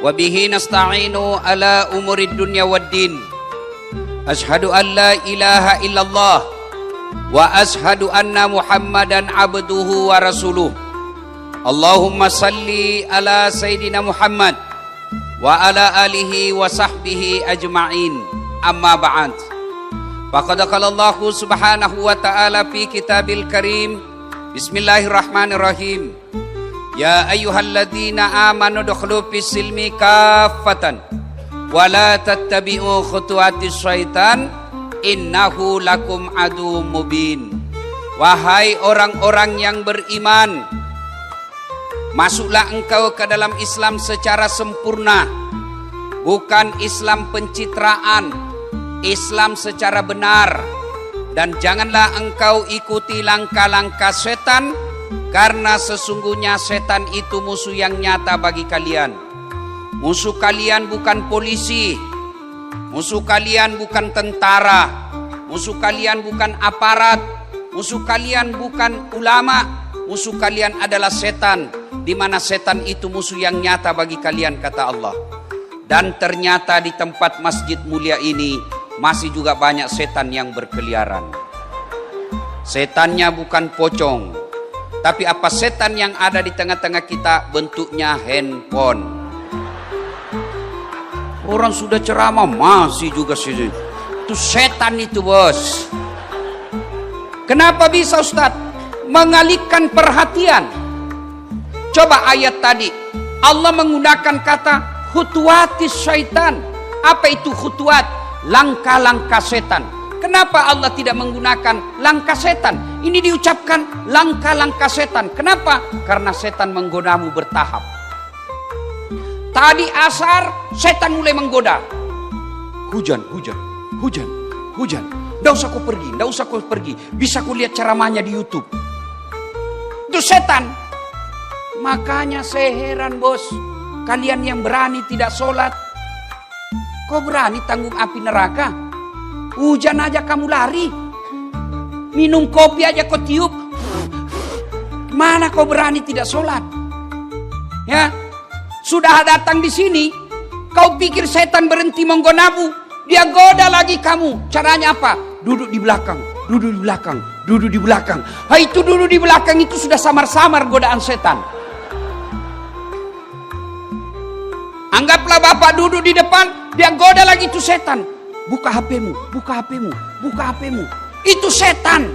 wa bihi nasta'inu ala umurid dunya waddin. Ashhadu an la ilaha illallah wa ashhadu anna Muhammadan abduhu wa rasuluh. Allahumma salli ala Sayyidina Muhammad wa ala alihi wa sahbihi ajma'in. Amma ba'd. Faqad qala Allah subhanahu wa ta'ala fi kitabil karim. Bismillahirrahmanirrahim. Ya ayyuhalladzina amanu dukhulu fis silmi kaffatan wa la tattabi'u khutuwatis syaitan innahu lakum adu mubin. Wahai orang-orang yang beriman, masuklah engkau ke dalam Islam secara sempurna, bukan Islam pencitraan, Islam secara benar. Dan janganlah engkau ikuti langkah-langkah setan, karena sesungguhnya setan itu musuh yang nyata bagi kalian. Musuh kalian bukan polisi, musuh kalian bukan tentara, musuh kalian bukan aparat, musuh kalian bukan ulama, musuh kalian adalah setan, di mana setan itu musuh yang nyata bagi kalian, kata Allah. Dan ternyata di tempat masjid mulia ini masih juga banyak setan yang berkeliaran. Setannya bukan pocong, tapi apa setan yang ada di tengah-tengah kita? Bentuknya handphone. Orang sudah ceramah masih juga sih. Itu setan itu, bos. Kenapa bisa, Ustadz? Mengalihkan perhatian. Coba ayat tadi, Allah menggunakan kata khutuwatis syaitan. Apa itu khutuwat? Langkah-langkah setan. Kenapa Allah tidak menggunakan langkah setan? Ini diucapkan langkah-langkah setan. Kenapa? Karena setan menggodamu bertahap. Tadi asar setan mulai menggoda. Hujan. Nggak usah kau pergi. Bisa ku lihat ceramahnya di YouTube. Itu setan. Makanya saya heran, bos. Kalian yang berani tidak sholat, kau berani tanggung api neraka? Hujan aja kamu lari. Minum kopi aja kau tiup. Mana kau berani tidak sholat? Ya, sudah datang di sini, kau pikir setan berhenti menggodamu, dia goda lagi kamu. Caranya apa? Duduk di belakang. Itu duduk di belakang itu sudah samar-samar godaan setan. Anggaplah bapak duduk di depan, dia goda lagi itu setan. Buka HPmu. Itu setan.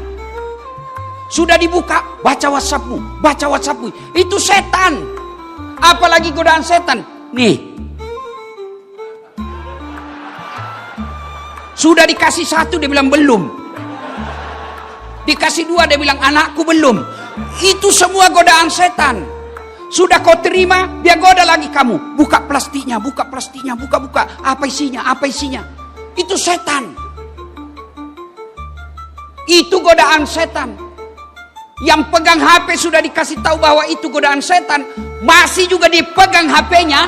Sudah dibuka, baca WhatsAppmu. Itu setan. Apalagi godaan setan. Nih. Sudah dikasih satu, dia bilang belum. Dikasih dua, dia bilang anakku belum. Itu semua godaan setan. Sudah kau terima, dia goda lagi kamu. Buka plastiknya. Apa isinya? Itu setan. Itu godaan setan. Yang pegang HP sudah dikasih tahu bahwa itu godaan setan, masih juga dipegang HP-nya.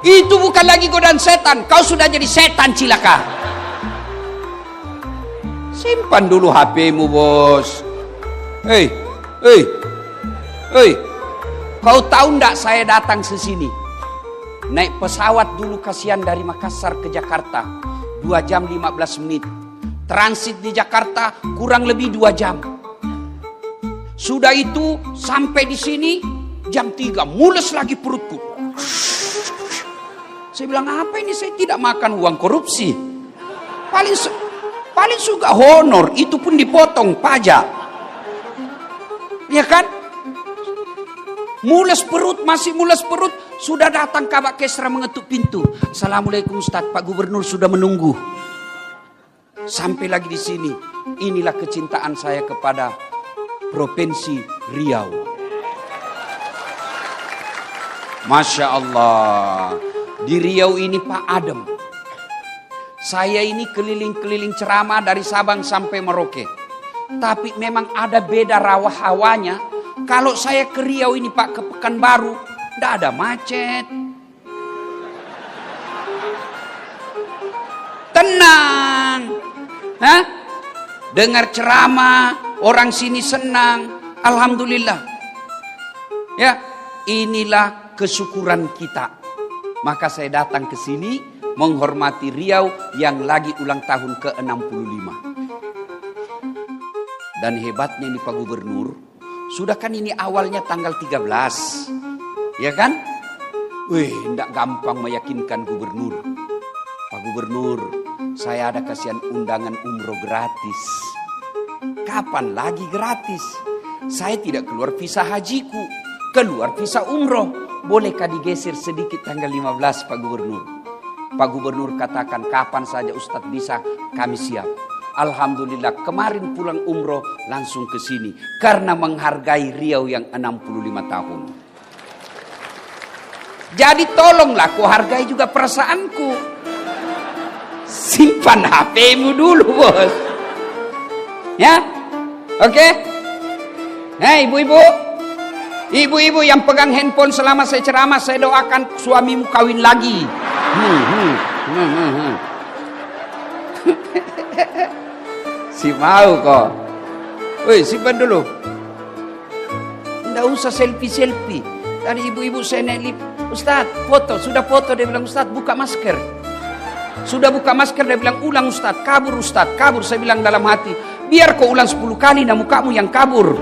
Itu bukan lagi godaan setan, kau sudah jadi setan cilaka. Simpan dulu HP-mu, bos. Hei. Kau tahu ndak saya datang ke sini? Naik pesawat dulu kasihan dari Makassar ke Jakarta. 2 jam 15 menit. Transit di Jakarta kurang lebih 2 jam. Sudah itu sampai di sini jam 3, mules lagi perutku. Saya bilang, apa ini? Saya tidak makan uang korupsi. Paling suka honor, itu pun dipotong pajak. Ya kan? Masih mules perut. Sudah datang Kabak Kesra mengetuk pintu. Assalamualaikum Ustaz, Pak Gubernur sudah menunggu. Sampai lagi di sini. Inilah kecintaan saya kepada Provinsi Riau. Masya Allah. Di Riau ini Pak adem. Saya ini keliling-keliling ceramah dari Sabang sampai Merauke. Tapi memang ada beda rawah hawanya. Kalau saya ke Riau ini Pak, ke Pekanbaru, tidak ada macet. Tenang. Dengar ceramah, orang sini senang. Alhamdulillah. Ya, inilah kesyukuran kita. Maka saya datang ke sini menghormati Riau yang lagi ulang tahun ke-65. Dan hebatnya ini Pak Gubernur, sudah kan ini awalnya tanggal 13. Ya kan? Wih, tidak gampang meyakinkan Gubernur. Pak Gubernur, saya ada kasihan undangan umroh gratis. Kapan lagi gratis? Saya tidak keluar visa hajiku, keluar visa umroh. Bolehkah digeser sedikit tanggal 15 Pak Gubernur? Pak Gubernur katakan kapan saja Ustadz bisa, kami siap. Alhamdulillah kemarin pulang umroh langsung ke sini. Karena menghargai Riau yang 65 tahun. Jadi tolonglah kau hargai juga perasaanku. Simpan HP-mu dulu bos. Ya, oke. Hei ibu-ibu. Ibu-ibu yang pegang handphone selama saya ceramah, saya doakan suamimu kawin lagi. Si mau kok. Woi, simpan dulu. Nggak usah selfie-selfie. Tadi ibu-ibu saya naik lift. Ustadz, foto. Sudah foto, dia bilang, Ustadz buka masker. Sudah buka masker, dia bilang, ulang Ustadz. Kabur Ustadz, kabur. Saya bilang dalam hati, biar kau ulang 10 kali, nah mukamu yang kabur.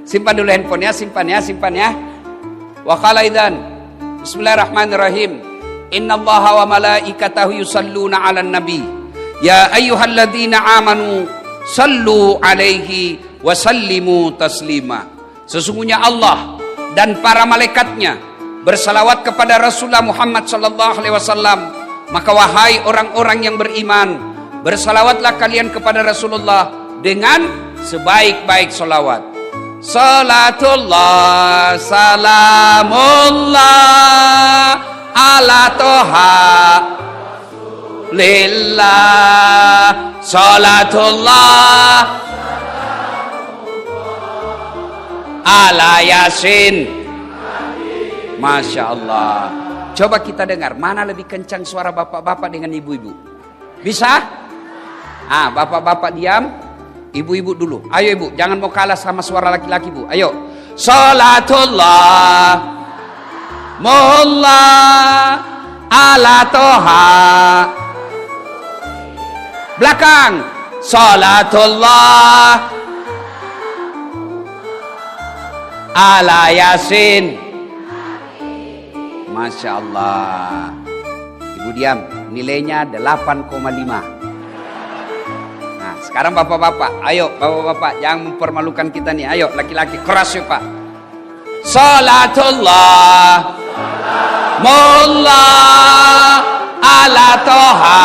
Simpan dulu handphonenya, simpan ya. Wa qala idzan. Bismillahirrahmanirrahim. Innallaha wa malaikatahu yusalluna 'alan nabi. Ya ayyuhalladzina amanu sallu 'alaihi wa sallimu taslima. Sesungguhnya Allah dan para malaikatnya bersalawat kepada Rasulullah Muhammad sallallahu alaihi wasallam. Maka wahai orang-orang yang beriman, bersalawatlah kalian kepada Rasulullah dengan sebaik-baik salawat. Salatullah salamullah ala toha lillah. Salatullah ala yasin. Masya Allah. Coba kita dengar mana lebih kencang suara bapak-bapak dengan ibu-ibu. Bisa? Bapak-bapak diam, ibu-ibu dulu. Ayo ibu, jangan mau kalah sama suara laki-laki bu. Ayo. Salatullah mullah ala toha. Belakang. Salatullah ala yasin. Masya Allah. Ibu diam. Nilainya 8,5. Nah sekarang bapak-bapak. Ayo bapak-bapak. Jangan mempermalukan kita nih. Ayo laki-laki keras yuk pak. Salatullah mullah ala toha.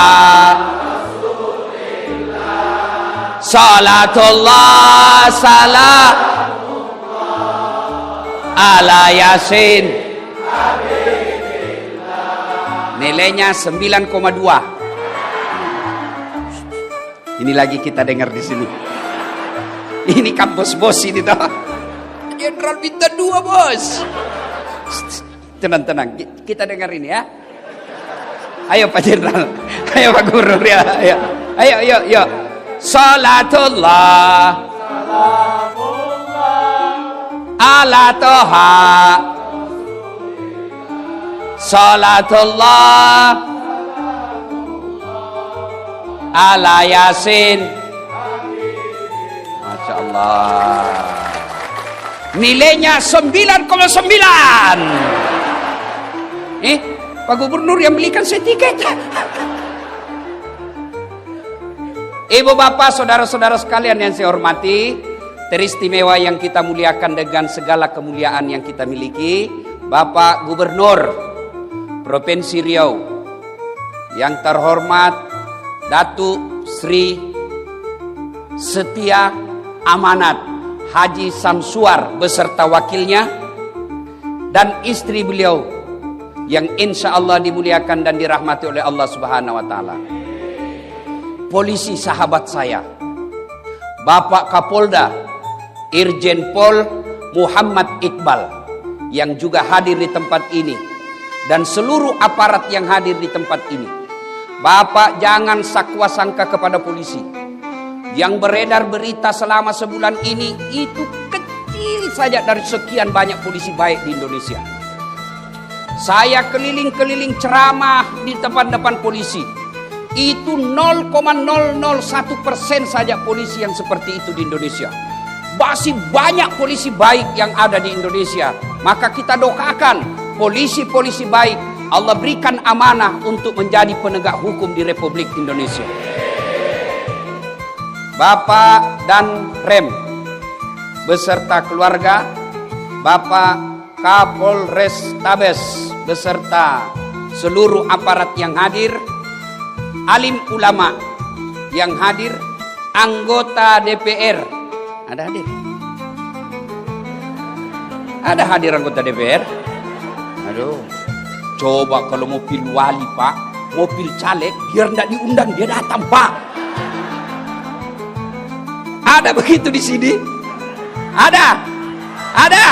Salatullah salam ala yasin. Nilainya 9,2. Ini lagi kita dengar di sini. Ini kan bos-bos ini toh. Jenderal bintang 2 bos. Tenang-tenang, kita dengar ini ya. Ayo Pak Jenderal, ayo Pak Guru ya, ayo. Salatullah ala toha. Salatullah ala yasin. Masya Allah. Nilainya 9,9. Pak Gubernur yang belikan saya tiket. Ibu bapak saudara-saudara sekalian yang saya hormati, teristimewa yang kita muliakan dengan segala kemuliaan yang kita miliki, Bapak Gubernur Provinsi Riau yang terhormat Datuk Sri Setia Amanat Haji Samsuar beserta wakilnya dan istri beliau yang insya Allah dimuliakan dan dirahmati oleh Allah Subhanahu wa Ta'ala. Polisi sahabat saya, Bapak Kapolda Irjen Pol Muhammad Iqbal yang juga hadir di tempat ini, dan seluruh aparat yang hadir di tempat ini. Bapak jangan sakwa sangka kepada polisi. Yang beredar berita selama sebulan ini itu kecil saja dari sekian banyak polisi baik di Indonesia. Saya keliling-keliling ceramah di depan-depan polisi. Itu 0,001% saja polisi yang seperti itu di Indonesia. Masih banyak polisi baik yang ada di Indonesia. Maka kita doakan polisi-polisi baik, Allah berikan amanah untuk menjadi penegak hukum di Republik Indonesia. Bapak dan Rem beserta keluarga, Bapak Kapolres Tabes beserta seluruh aparat yang hadir, alim ulama yang hadir, anggota DPR. Ada hadir? Ada hadir anggota DPR? Aduh, coba kalau mau pilih wali Pak, mau pilih caleg, biar tidak diundang dia datang Pak. Ada begitu di sini? Ada? Ada?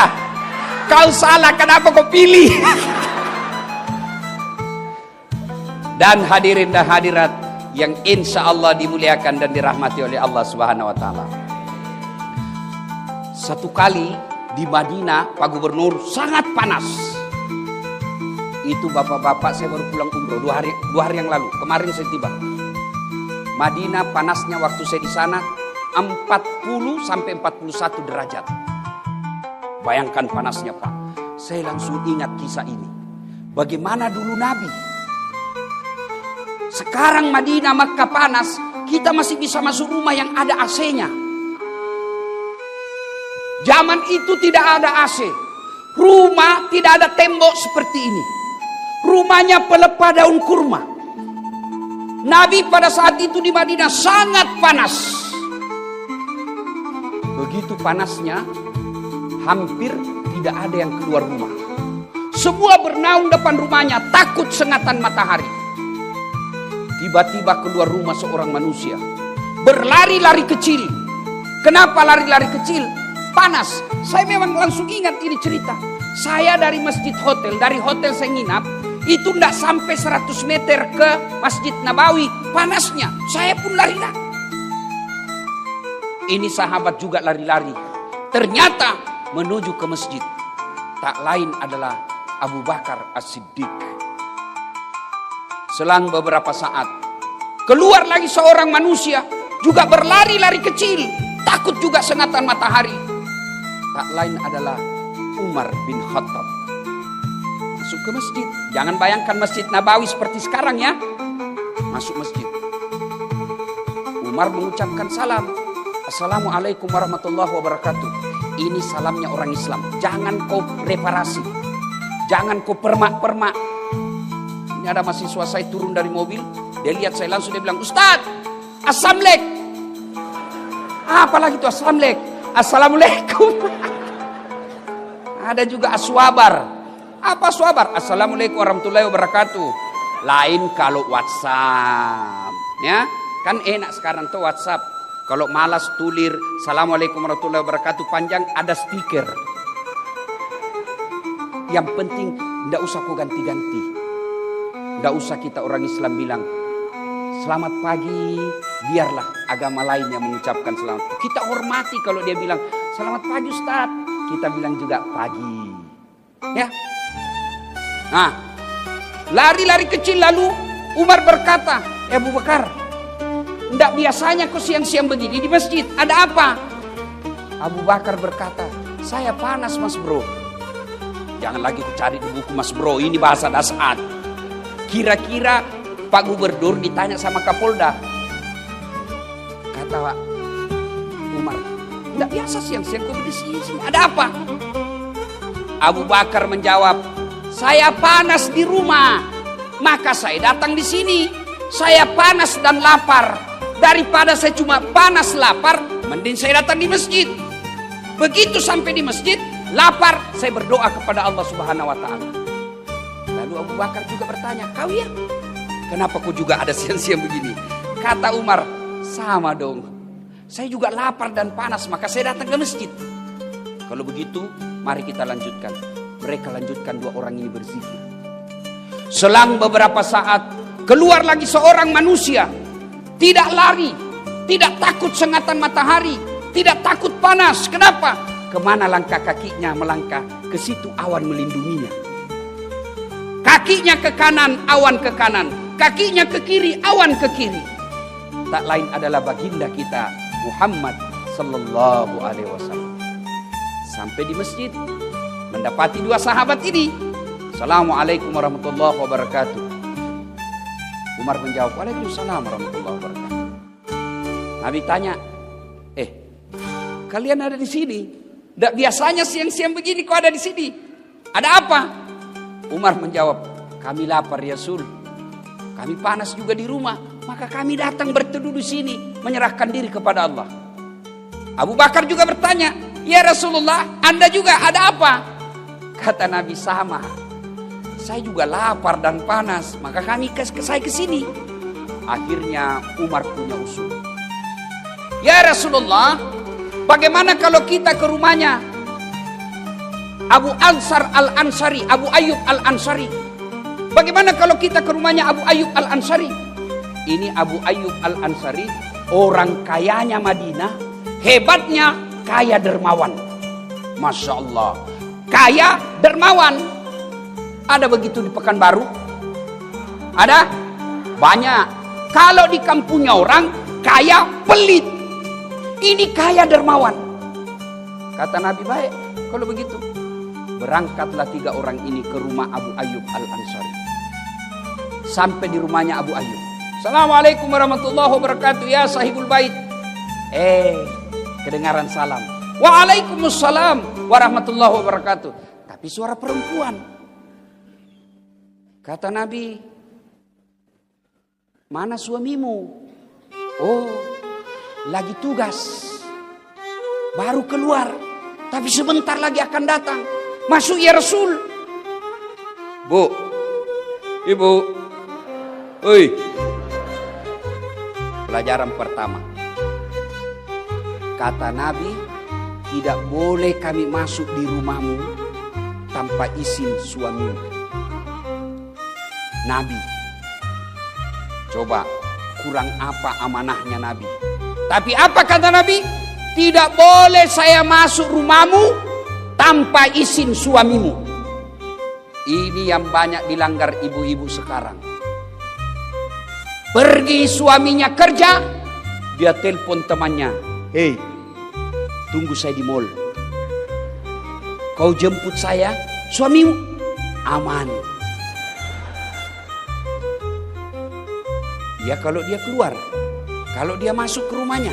Kau salah, kenapa kau pilih? Dan hadirin dan hadirat yang insya Allah dimuliakan dan dirahmati oleh Allah Subhanahu Wa Taala. Satu kali di Madinah, Pak Gubernur sangat panas. Itu bapak-bapak, saya baru pulang umroh 2 hari yang lalu. Kemarin saya tiba. Madinah panasnya waktu saya di sana 40 sampai 41 derajat. Bayangkan panasnya Pak. Saya langsung ingat kisah ini. Bagaimana dulu Nabi. Sekarang Madinah, Makkah panas, kita masih bisa masuk rumah yang ada AC-nya. Zaman itu tidak ada AC. Rumah tidak ada tembok seperti ini. Rumahnya pelepah daun kurma. Nabi pada saat itu di Madinah sangat panas. Begitu panasnya, hampir tidak ada yang keluar rumah. Semua bernaung depan rumahnya, takut sengatan matahari. Tiba-tiba keluar rumah seorang manusia, berlari-lari kecil. Kenapa lari-lari kecil? Panas. Saya memang langsung ingat ini cerita. Saya dari masjid hotel, dari hotel saya nginap, itu tidak sampai 100 meter ke Masjid Nabawi. Panasnya, saya pun lari-lari. Ini sahabat juga lari-lari. Ternyata menuju ke masjid. Tak lain adalah Abu Bakar As-Siddiq. Selang beberapa saat, keluar lagi seorang manusia, juga berlari-lari kecil, takut juga sengatan matahari. Tak lain adalah Umar bin Khattab. Masuk ke masjid. Jangan bayangkan Masjid Nabawi seperti sekarang ya. Masuk masjid. Umar mengucapkan salam. Assalamualaikum warahmatullahi wabarakatuh. Ini salamnya orang Islam. Jangan kau reparasi. Jangan kau permak-permak. Ini ada mahasiswa saya turun dari mobil. Dia lihat saya langsung, dia bilang, Ustadz, Assalamualaikum. Apalagi itu Assalamualaikum. Assalamualaikum. Ada juga aswabar. Apa aswabar? Assalamualaikum warahmatullahi wabarakatuh. Lain kalau WhatsApp. Ya, kan enak sekarang tuh WhatsApp. Kalau malas tulir Assalamualaikum warahmatullahi wabarakatuh panjang, ada stiker. Yang penting tidak usah kau ganti-ganti. Tidak usah kita orang Islam bilang selamat pagi, biarlah agama lain yang mengucapkan selamat. Kita hormati kalau dia bilang selamat pagi Ustaz, kita bilang juga pagi. Ya. Nah, lari-lari kecil lalu Umar berkata, Abu Bakar, tidak biasanya kau siang-siang begini di masjid. Ada apa? Abu Bakar berkata, saya panas mas bro. Jangan lagi ku cari di buku mas bro. Ini bahasa dasar. Kira-kira Pak Gubernur ditanya sama Kapolda. Kata Pak Umar, tidak biasa siang-siang kau di sini. Ada apa? Abu Bakar menjawab, saya panas di rumah. Maka saya datang di sini. Saya panas dan lapar. Daripada saya cuma panas lapar, mending saya datang di masjid. Begitu sampai di masjid, lapar, saya berdoa kepada Allah Subhanahu Wa Taala. Lalu Abu Bakar juga bertanya, kau ya? Kenapa kau juga ada siang-siang begini? Kata Umar, sama dong. Saya juga lapar dan panas, maka saya datang ke masjid. Kalau begitu, mari kita lanjutkan. Mereka lanjutkan, 2 orang ini berzikir. Selang beberapa saat, keluar lagi seorang manusia. Tidak lari, tidak takut sengatan matahari, tidak takut panas. Kenapa? kemana langkah kakinya melangkah, ke situ awan melindunginya. Kakinya ke kanan, awan ke kanan. Kakinya ke kiri, awan ke kiri. Tak lain adalah baginda kita Muhammad sallallahu alaihi wasallam. Sampai di masjid, mendapati dua sahabat ini. Assalamualaikum warahmatullahi wabarakatuh. Umar menjawab, waalaikumsalam warahmatullahi wabarakatuh. Nabi tanya, kalian ada di sini? Tidak biasanya siang-siang begini kau ada di sini. Ada apa? Umar menjawab, kami lapar ya Rasul. Kami panas juga di rumah. Maka kami datang berteduh di sini, menyerahkan diri kepada Allah. Abu Bakar juga bertanya, ya Rasulullah, Anda juga ada apa? Kata Nabi, sama. Saya juga lapar dan panas, maka saya ke sini. Akhirnya Umar punya usul. Ya Rasulullah, bagaimana kalau kita ke rumahnya Abu Ansar Al-Ansari, Abu Ayyub Al-Ansari? Bagaimana kalau kita ke rumahnya Abu Ayyub Al-Ansari? Ini Abu Ayyub Al-Ansari, orang kayanya Madinah, hebatnya kaya dermawan. Masya Allah, kaya dermawan. Ada begitu di Pekanbaru? Ada? Banyak. Kalau di kampungnya orang kaya pelit, ini kaya dermawan. Kata Nabi, baik kalau begitu. Berangkatlah 3 orang ini ke rumah Abu Ayyub Al-Ansari. Sampai di rumahnya Abu Ayyub. Assalamualaikum warahmatullahi wabarakatuh ya sahibul bait. Kedengaran salam. Waalaikumsalam warahmatullahi wabarakatuh. Tapi suara perempuan. Kata Nabi, mana suamimu? Oh, lagi tugas. Baru keluar. Tapi sebentar lagi akan datang. Masuk ya Rasul. Bu, ibu. Oi. Pelajaran pertama. Kata Nabi, tidak boleh kami masuk di rumahmu tanpa izin suamimu. Nabi, coba kurang apa amanahnya Nabi? Tapi apa kata Nabi? Tidak boleh saya masuk rumahmu tanpa izin suamimu. Ini yang banyak dilanggar ibu-ibu sekarang. Pergi suaminya kerja, dia telepon temannya, hei, tunggu saya di mall. Kau jemput saya, suamimu aman. Ya kalau dia keluar, kalau dia masuk ke rumahnya,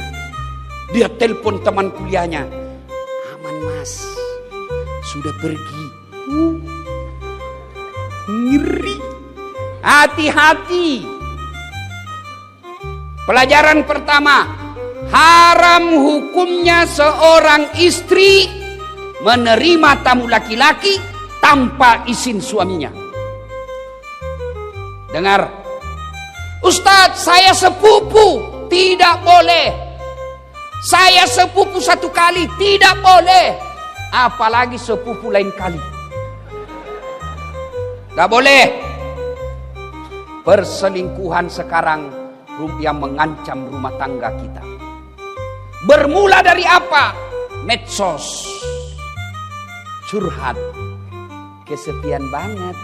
dia telepon teman kuliahnya, aman mas, sudah pergi. Ngeri. Hati-hati. Pelajaran pertama, haram hukumnya seorang istri menerima tamu laki-laki tanpa izin suaminya. Dengar, Ustadz, saya sepupu, tidak boleh. Saya sepupu 1 kali, tidak boleh. Apalagi sepupu lain kali. Tidak boleh. Perselingkuhan sekarang yang mengancam rumah tangga kita. Bermula dari apa? Medsos. Curhat. Kesepian banget.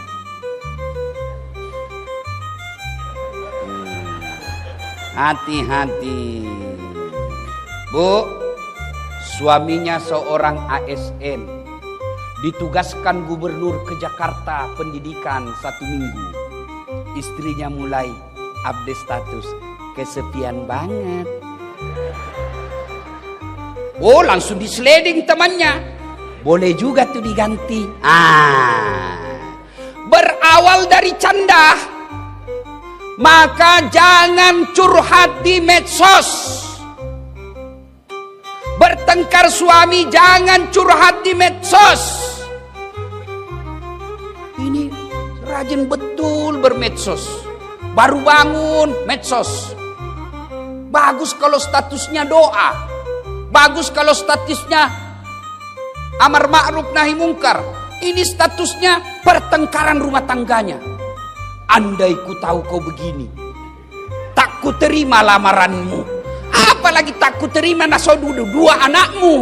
Hati-hati. Bu, suaminya seorang ASN. Ditugaskan gubernur ke Jakarta pendidikan 1 minggu. Istrinya mulai update status. Kesepian banget. Oh, langsung disleding temannya. Boleh juga tuh diganti. Berawal dari canda, maka jangan curhat di medsos. Bertengkar suami, jangan curhat di medsos. Ini rajin betul bermedsos. Baru bangun medsos. Bagus kalau statusnya doa. Bagus kalau statusnya amar ma'ruf nahi mungkar. Ini statusnya pertengkaran rumah tangganya. Andai ku tahu kau begini, tak ku terima lamaranmu. Apalagi tak ku terima nasodudu 2 anakmu.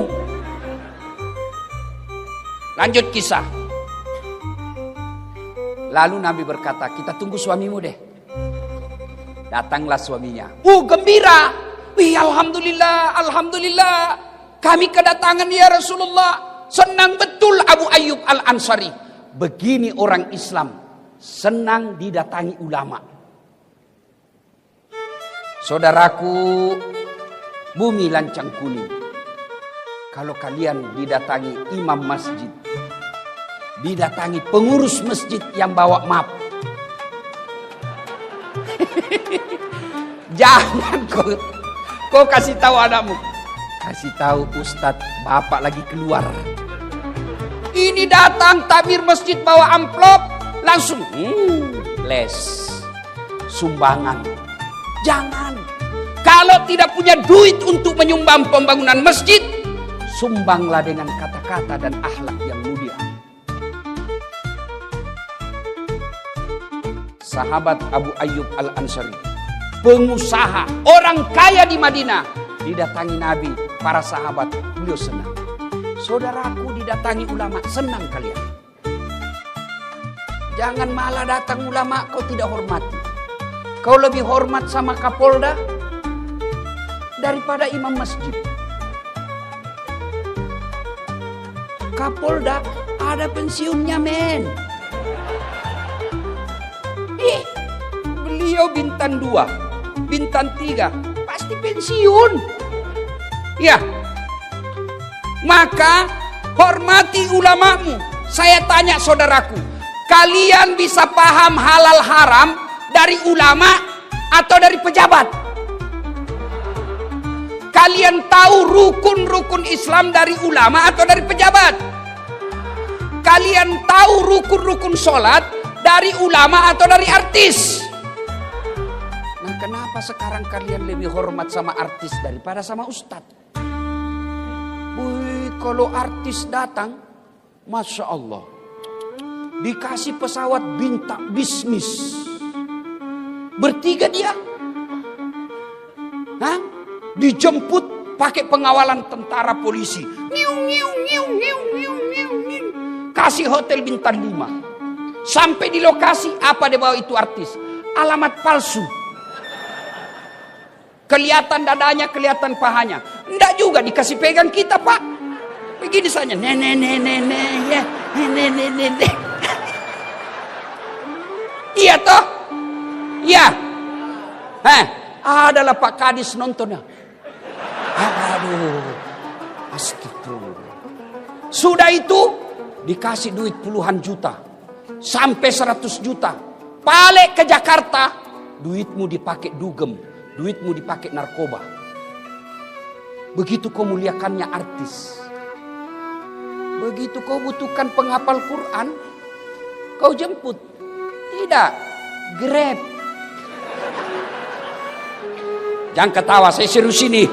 Lanjut kisah. Lalu Nabi berkata, kita tunggu suamimu deh. Datanglah suaminya. Gembira. Wih, alhamdulillah, alhamdulillah. Kami kedatangan ya Rasulullah. Senang betul Abu Ayyub Al-Ansari. Begini orang Islam. Senang didatangi ulama. Saudaraku, bumi lancang kuning. Kalau kalian didatangi imam masjid, didatangi pengurus masjid yang bawa map, jangan kau kasih tahu anakmu, kasih tahu Ustadz bapak lagi keluar. Ini datang takmir masjid bawa amplop, langsung les sumbangan. Jangan. Kalau tidak punya duit untuk menyumbang pembangunan masjid, sumbanglah dengan kata-kata dan akhlak yang mulia. Sahabat Abu Ayyub Al-Ansari, pengusaha, orang kaya di Madinah, didatangi Nabi, para sahabat, beliau senang. Saudaraku didatangi ulama, senang kalian. Jangan malah datang ulama kau tidak hormati. Kau lebih hormat sama Kapolda daripada imam masjid. Kapolda ada pensiunnya, men. Beliau bintang 2, bintang 3, pasti pensiun. Ya. Maka hormati ulamamu. Saya tanya saudaraku, kalian bisa paham halal haram dari ulama atau dari pejabat? Kalian tahu rukun-rukun Islam dari ulama atau dari pejabat? Kalian tahu rukun-rukun sholat dari ulama atau dari artis? Nah, kenapa sekarang kalian lebih hormat sama artis daripada sama ustadz? Wih, kalau artis datang, Masya Allah, dikasih pesawat bintang bisnis, bertiga dia, dijemput pakai pengawalan tentara polisi, kasih hotel bintang 5, sampai di lokasi apa dia bawa itu artis, alamat palsu, kelihatan dadanya, kelihatan pahanya, enggak juga dikasih pegang kita pak, begini saja, nenek, iya toh, iya, adalah Pak Kadis nontonnya. Aduh, astagfirullah. Sudah itu dikasih duit puluhan juta, sampai 100 juta. Balik ke Jakarta, duitmu dipakai dugem, duitmu dipakai narkoba. Begitu kau muliakannya artis, begitu kau butuhkan penghafal Quran, kau jemput. Tidak, Grab. Jangan ketawa, saya serius ini.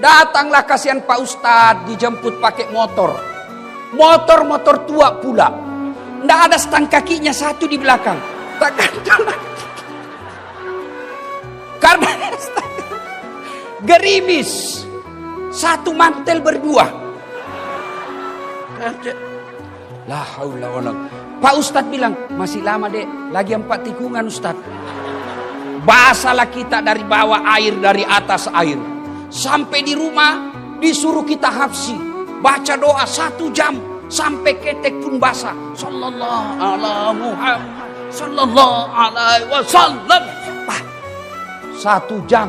Datanglah kasihan Pak Ustadz, dijemput pakai motor. Motor tua pula. Nggak ada stang kakinya satu di belakang. Karena gerimis. Satu mantel berdua. La haula wala. Pak Ustadz bilang, masih lama dek, lagi 4 tikungan Ustadz. Basalah kita dari bawah air, dari atas air. Sampai di rumah disuruh kita hafsi, baca doa 1 jam sampai ketek pun basah. Sallallahu ala Muhammad, sallallahu alaihi wasallam. 1 jam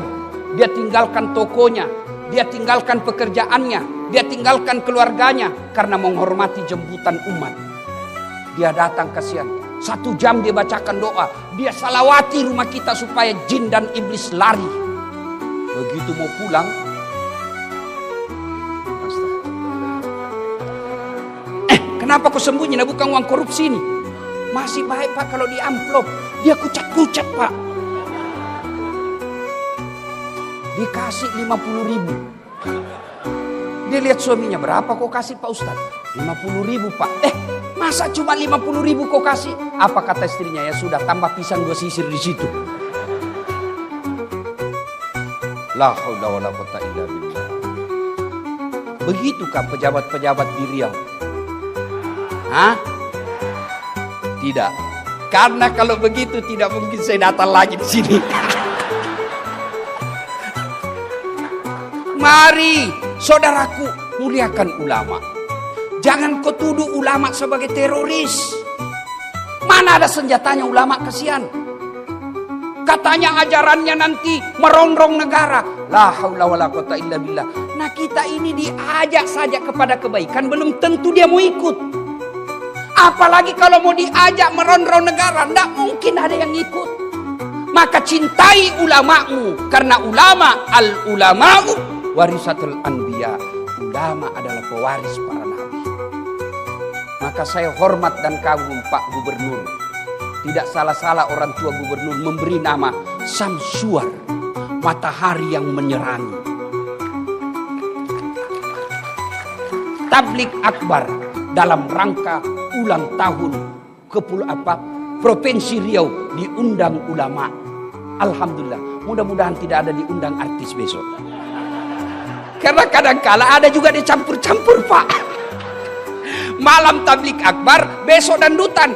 dia tinggalkan tokonya, dia tinggalkan pekerjaannya, dia tinggalkan keluarganya karena menghormati jemputan umat. Dia datang kasihan. 1 jam dia bacakan doa, dia salawati rumah kita supaya jin dan iblis lari. Begitu mau pulang, kenapa kau sembunyi? Nah, bukan uang korupsi ini. Masih baik pak kalau di amplop, dia kucat-kucat pak. Dikasih 50.000. Dia lihat suaminya, berapa kau kasih Pak Ustadz? 50.000 pak. Masa cuma 50.000 kau kasih? Apa kata istrinya? Ya sudah, tambah pisang 2 sisir di situ. La haula wala quwwata illa billah. Begitukah pejabat-pejabat di Riau? Hah? Tidak. Karena kalau begitu tidak mungkin saya datang lagi di sini. Mari, saudaraku, muliakan ulama. Jangan kau tuduh ulama sebagai teroris. Mana ada senjatanya ulama, kasihan. Katanya ajarannya nanti merongrong negara. La haula wala quwata illa billah. Nah, kita ini diajak saja kepada kebaikan, belum tentu dia mau ikut. Apalagi kalau mau diajak merongrong negara, tidak mungkin ada yang ikut. Maka cintai ulamamu, karena ulama al-ulama'u warisatul anbiya. Ulama adalah pewaris para nabi. Maka saya hormat dan kagum Pak Gubernur. Tidak salah-salah orang tua gubernur memberi nama Samsuar, matahari yang menyerangi. Tablik Akbar dalam rangka ulang tahun Provinsi Riau diundang ulama. Alhamdulillah. Mudah-mudahan tidak ada diundang artis besok. Karena kadang-kala ada juga dicampur-campur, Pak. Malam tablik akbar, besok dandutan.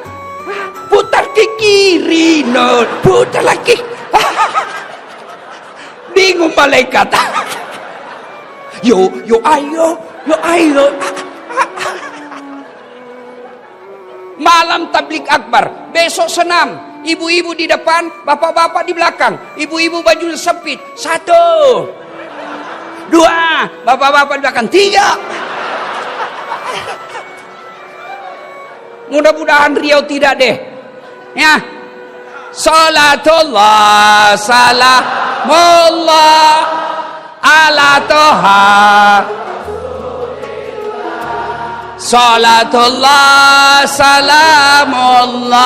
Putar ke kiri, no, putar lagi. Bingung malaikat. Yo ayo. Malam tablik akbar, besok senam. Ibu-ibu di depan, bapak-bapak di belakang. Ibu-ibu baju sempit. 1, 2, bapak-bapak di belakang. 3. Mudah-mudahan Riau tidak deh. Ya. Salatullah salamullah ala toha. Salatullah salamullah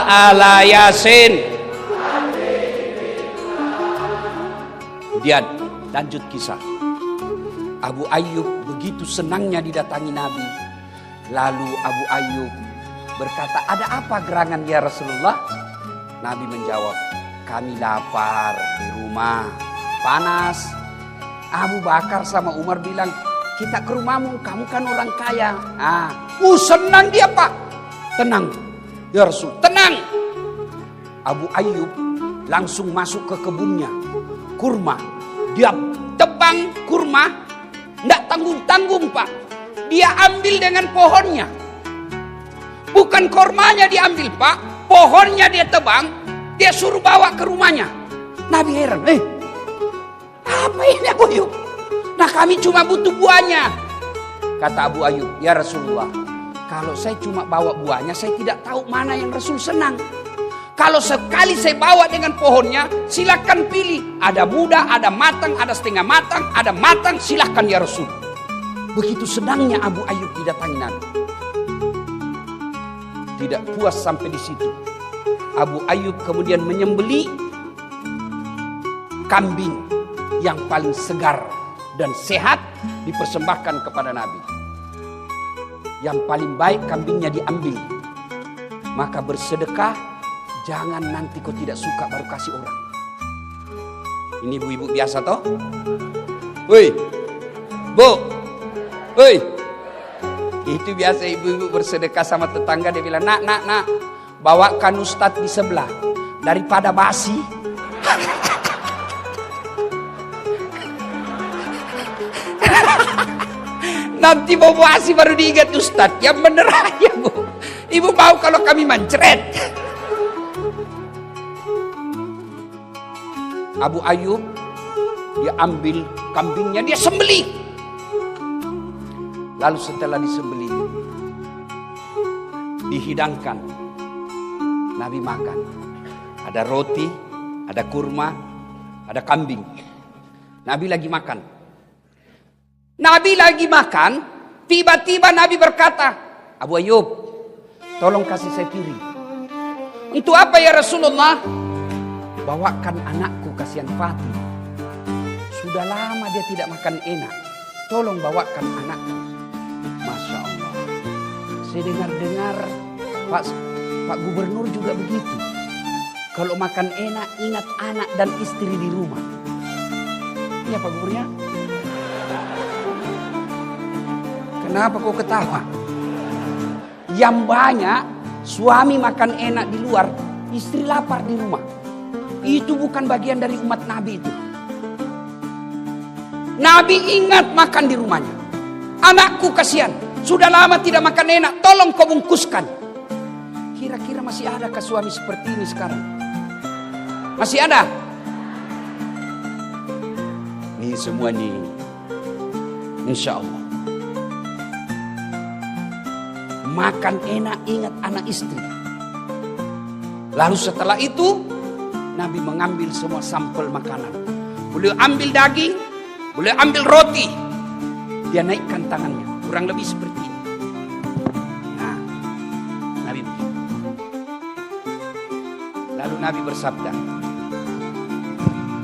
ala Yasin. Kemudian lanjut kisah. Abu Ayyub begitu senangnya didatangi Nabi. Lalu Abu Ayyub berkata, ada apa gerangan ya Rasulullah? Nabi menjawab, kami lapar di rumah, panas. Abu Bakar sama Umar bilang, kita ke rumahmu, kamu kan orang kaya. Senang dia, Pak. Tenang ya Rasul, tenang. Abu Ayyub langsung masuk ke kebunnya, kurma. Dia tebang kurma, enggak tanggung-tanggung, Pak. Dia ambil dengan pohonnya. Bukan kormanya diambil, Pak. Pohonnya dia tebang, dia suruh bawa ke rumahnya. Nabi heran, apa ini Abu Ayyub? Nah, kami cuma butuh buahnya. Kata Abu Ayyub, ya Rasulullah, kalau saya cuma bawa buahnya, saya tidak tahu mana yang Rasul senang. Kalau sekali saya bawa dengan pohonnya, silakan pilih. Ada muda, ada matang, ada setengah matang, ada matang, silakan ya Rasul. Begitu senangnya Abu Ayyub didatangi Nabi. Tidak puas sampai di situ. Abu Ayyub kemudian menyembelih kambing yang paling segar dan sehat, dipersembahkan kepada Nabi. Yang paling baik kambingnya diambil. Maka bersedekah, jangan nanti kau tidak suka baru kasih orang. Ini ibu-ibu biasa toh? Woi, Bu. Woi, itu biasa ibu-ibu bersedekah sama tetangga. Dia bilang, nak, bawakan ustadz di sebelah. Daripada basi. Nanti mau basi baru diingat ustadz. Yang bener aja, Bu. Ibu mau kalau kami mencret. Abu Ayyub, dia ambil kambingnya, dia sembelih. Lalu setelah disembelih, dihidangkan. Nabi makan. Ada roti, ada kurma, ada kambing. Nabi lagi makan. Tiba-tiba Nabi berkata, Abu Ayyub, tolong kasih saya piring. Untuk apa ya Rasulullah? Bawakan anakku, kasihan Fatih. Sudah lama dia tidak makan enak. Tolong bawakan anakku. Masya Allah. Saya dengar Pak Gubernur juga begitu. Kalau makan enak, ingat anak dan istri di rumah. Iya Pak Gubernur. Kenapa kau ketawa? Yang banyak suami makan enak di luar, istri lapar di rumah. Itu bukan bagian dari umat Nabi itu. Nabi ingat makan di rumahnya. Anakku kasihan, sudah lama tidak makan enak, tolong kau bungkuskan. Kira-kira masih ada ke suami seperti ini sekarang? Masih ada? Ini semua nih, insya Allah. Makan enak, ingat anak istri. Lalu setelah itu, Nabi mengambil semua sampel makanan. Beliau ambil daging, beliau ambil roti. Dia naikkan tangannya, kurang lebih seperti ini. Nah, Nabi begini. Lalu Nabi bersabda,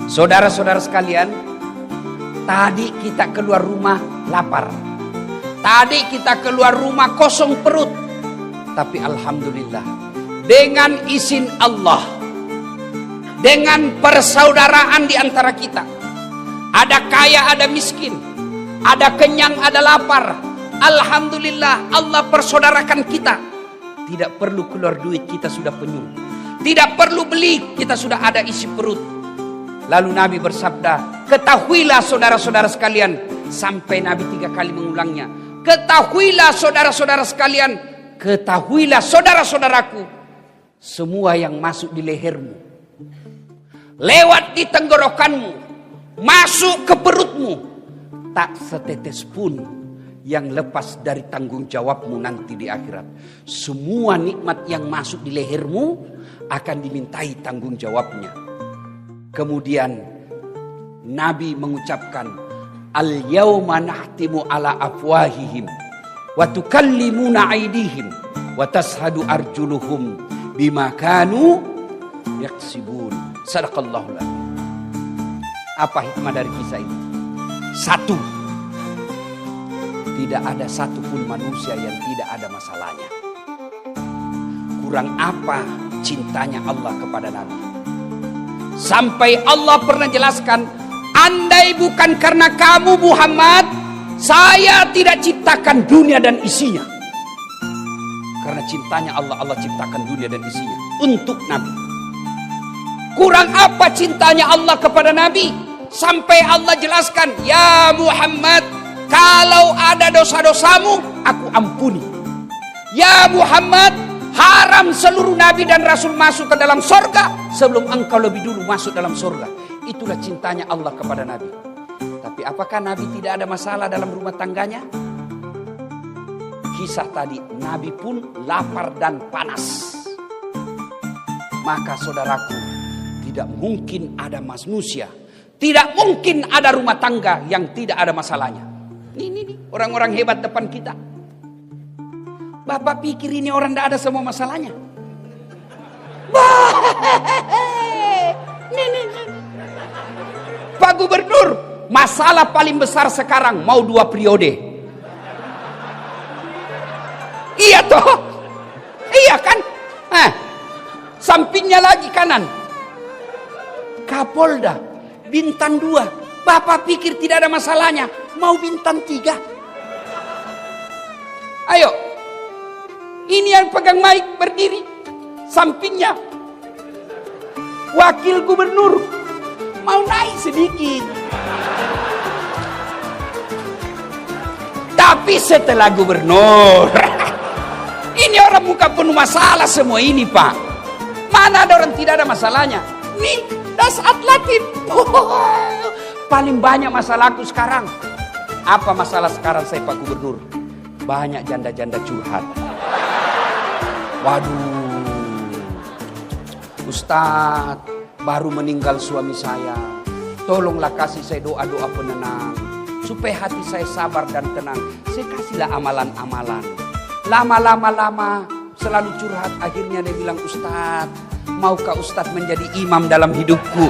saudara-saudara sekalian, tadi kita keluar rumah lapar. Tadi kita keluar rumah kosong perut. Tapi alhamdulillah, dengan izin Allah, dengan persaudaraan di antara kita, ada kaya, ada miskin, ada kenyang, ada lapar. Alhamdulillah, Allah persaudarakan kita. Tidak perlu keluar duit, kita sudah penuh. Tidak perlu beli, kita sudah ada isi perut. Lalu Nabi bersabda, ketahuilah saudara-saudara sekalian. Sampai Nabi 3 kali mengulangnya. Ketahuilah saudara-saudara sekalian. Ketahuilah saudara-saudaraku. Semua yang masuk di lehermu, lewat di tenggorokanmu, masuk ke perutmu, tak setetes pun yang lepas dari tanggung jawabmu nanti di akhirat. Semua nikmat yang masuk di lehermu akan dimintai tanggung jawabnya. Kemudian Nabi mengucapkan, al-yawma nahtimu ala afwahihim wa tukallimuna aydihim wa tashhadu arjuluhum bima kanu yaksibun. Sadaqallahul adzim. Apa hikmah dari kisah ini? Satu, tidak ada satupun manusia yang tidak ada masalahnya. Kurang apa cintanya Allah kepada Nabi? Sampai Allah pernah jelaskan, andai bukan karena kamu Muhammad, saya tidak ciptakan dunia dan isinya. Karena cintanya Allah, Allah ciptakan dunia dan isinya untuk Nabi. Kurang apa cintanya Allah kepada Nabi? Sampai Allah jelaskan, ya Muhammad, kalau ada dosa-dosamu, aku ampuni. Ya Muhammad, haram seluruh Nabi dan Rasul masuk ke dalam sorga sebelum engkau lebih dulu masuk dalam sorga. Itulah cintanya Allah kepada Nabi. Tapi apakah Nabi tidak ada masalah dalam rumah tangganya? Kisah tadi, Nabi pun lapar dan panas. Maka saudaraku, tidak mungkin ada manusia, tidak mungkin ada rumah tangga yang tidak ada masalahnya. Ini orang-orang hebat depan kita. Bapak pikir ini orang tidak ada semua masalahnya? Pak Gubernur, masalah paling besar sekarang mau 2 periode. Iya toh? Iya kan? Sampingnya lagi kanan, Kapolda, bintang 2. Bapak pikir tidak ada masalahnya, mau bintang 3. Ayo, ini yang pegang mic berdiri, sampingnya wakil gubernur, mau naik sedikit. Tapi setelah gubernur, ini orang muka penuh masalah semua ini Pak. Mana ada orang tidak ada masalahnya? Nih, Dasat Latif. Paling banyak masalahku sekarang. Apa masalah sekarang saya Pak Gubernur? Banyak janda-janda curhat. Waduh, Ustadz, baru meninggal suami saya. Tolonglah kasih saya doa-doa penenang, supaya hati saya sabar dan tenang. Saya kasihlah amalan-amalan. Lama-lama selalu curhat. Akhirnya dia bilang, Ustadz, maukah Ustadz menjadi imam dalam hidupku?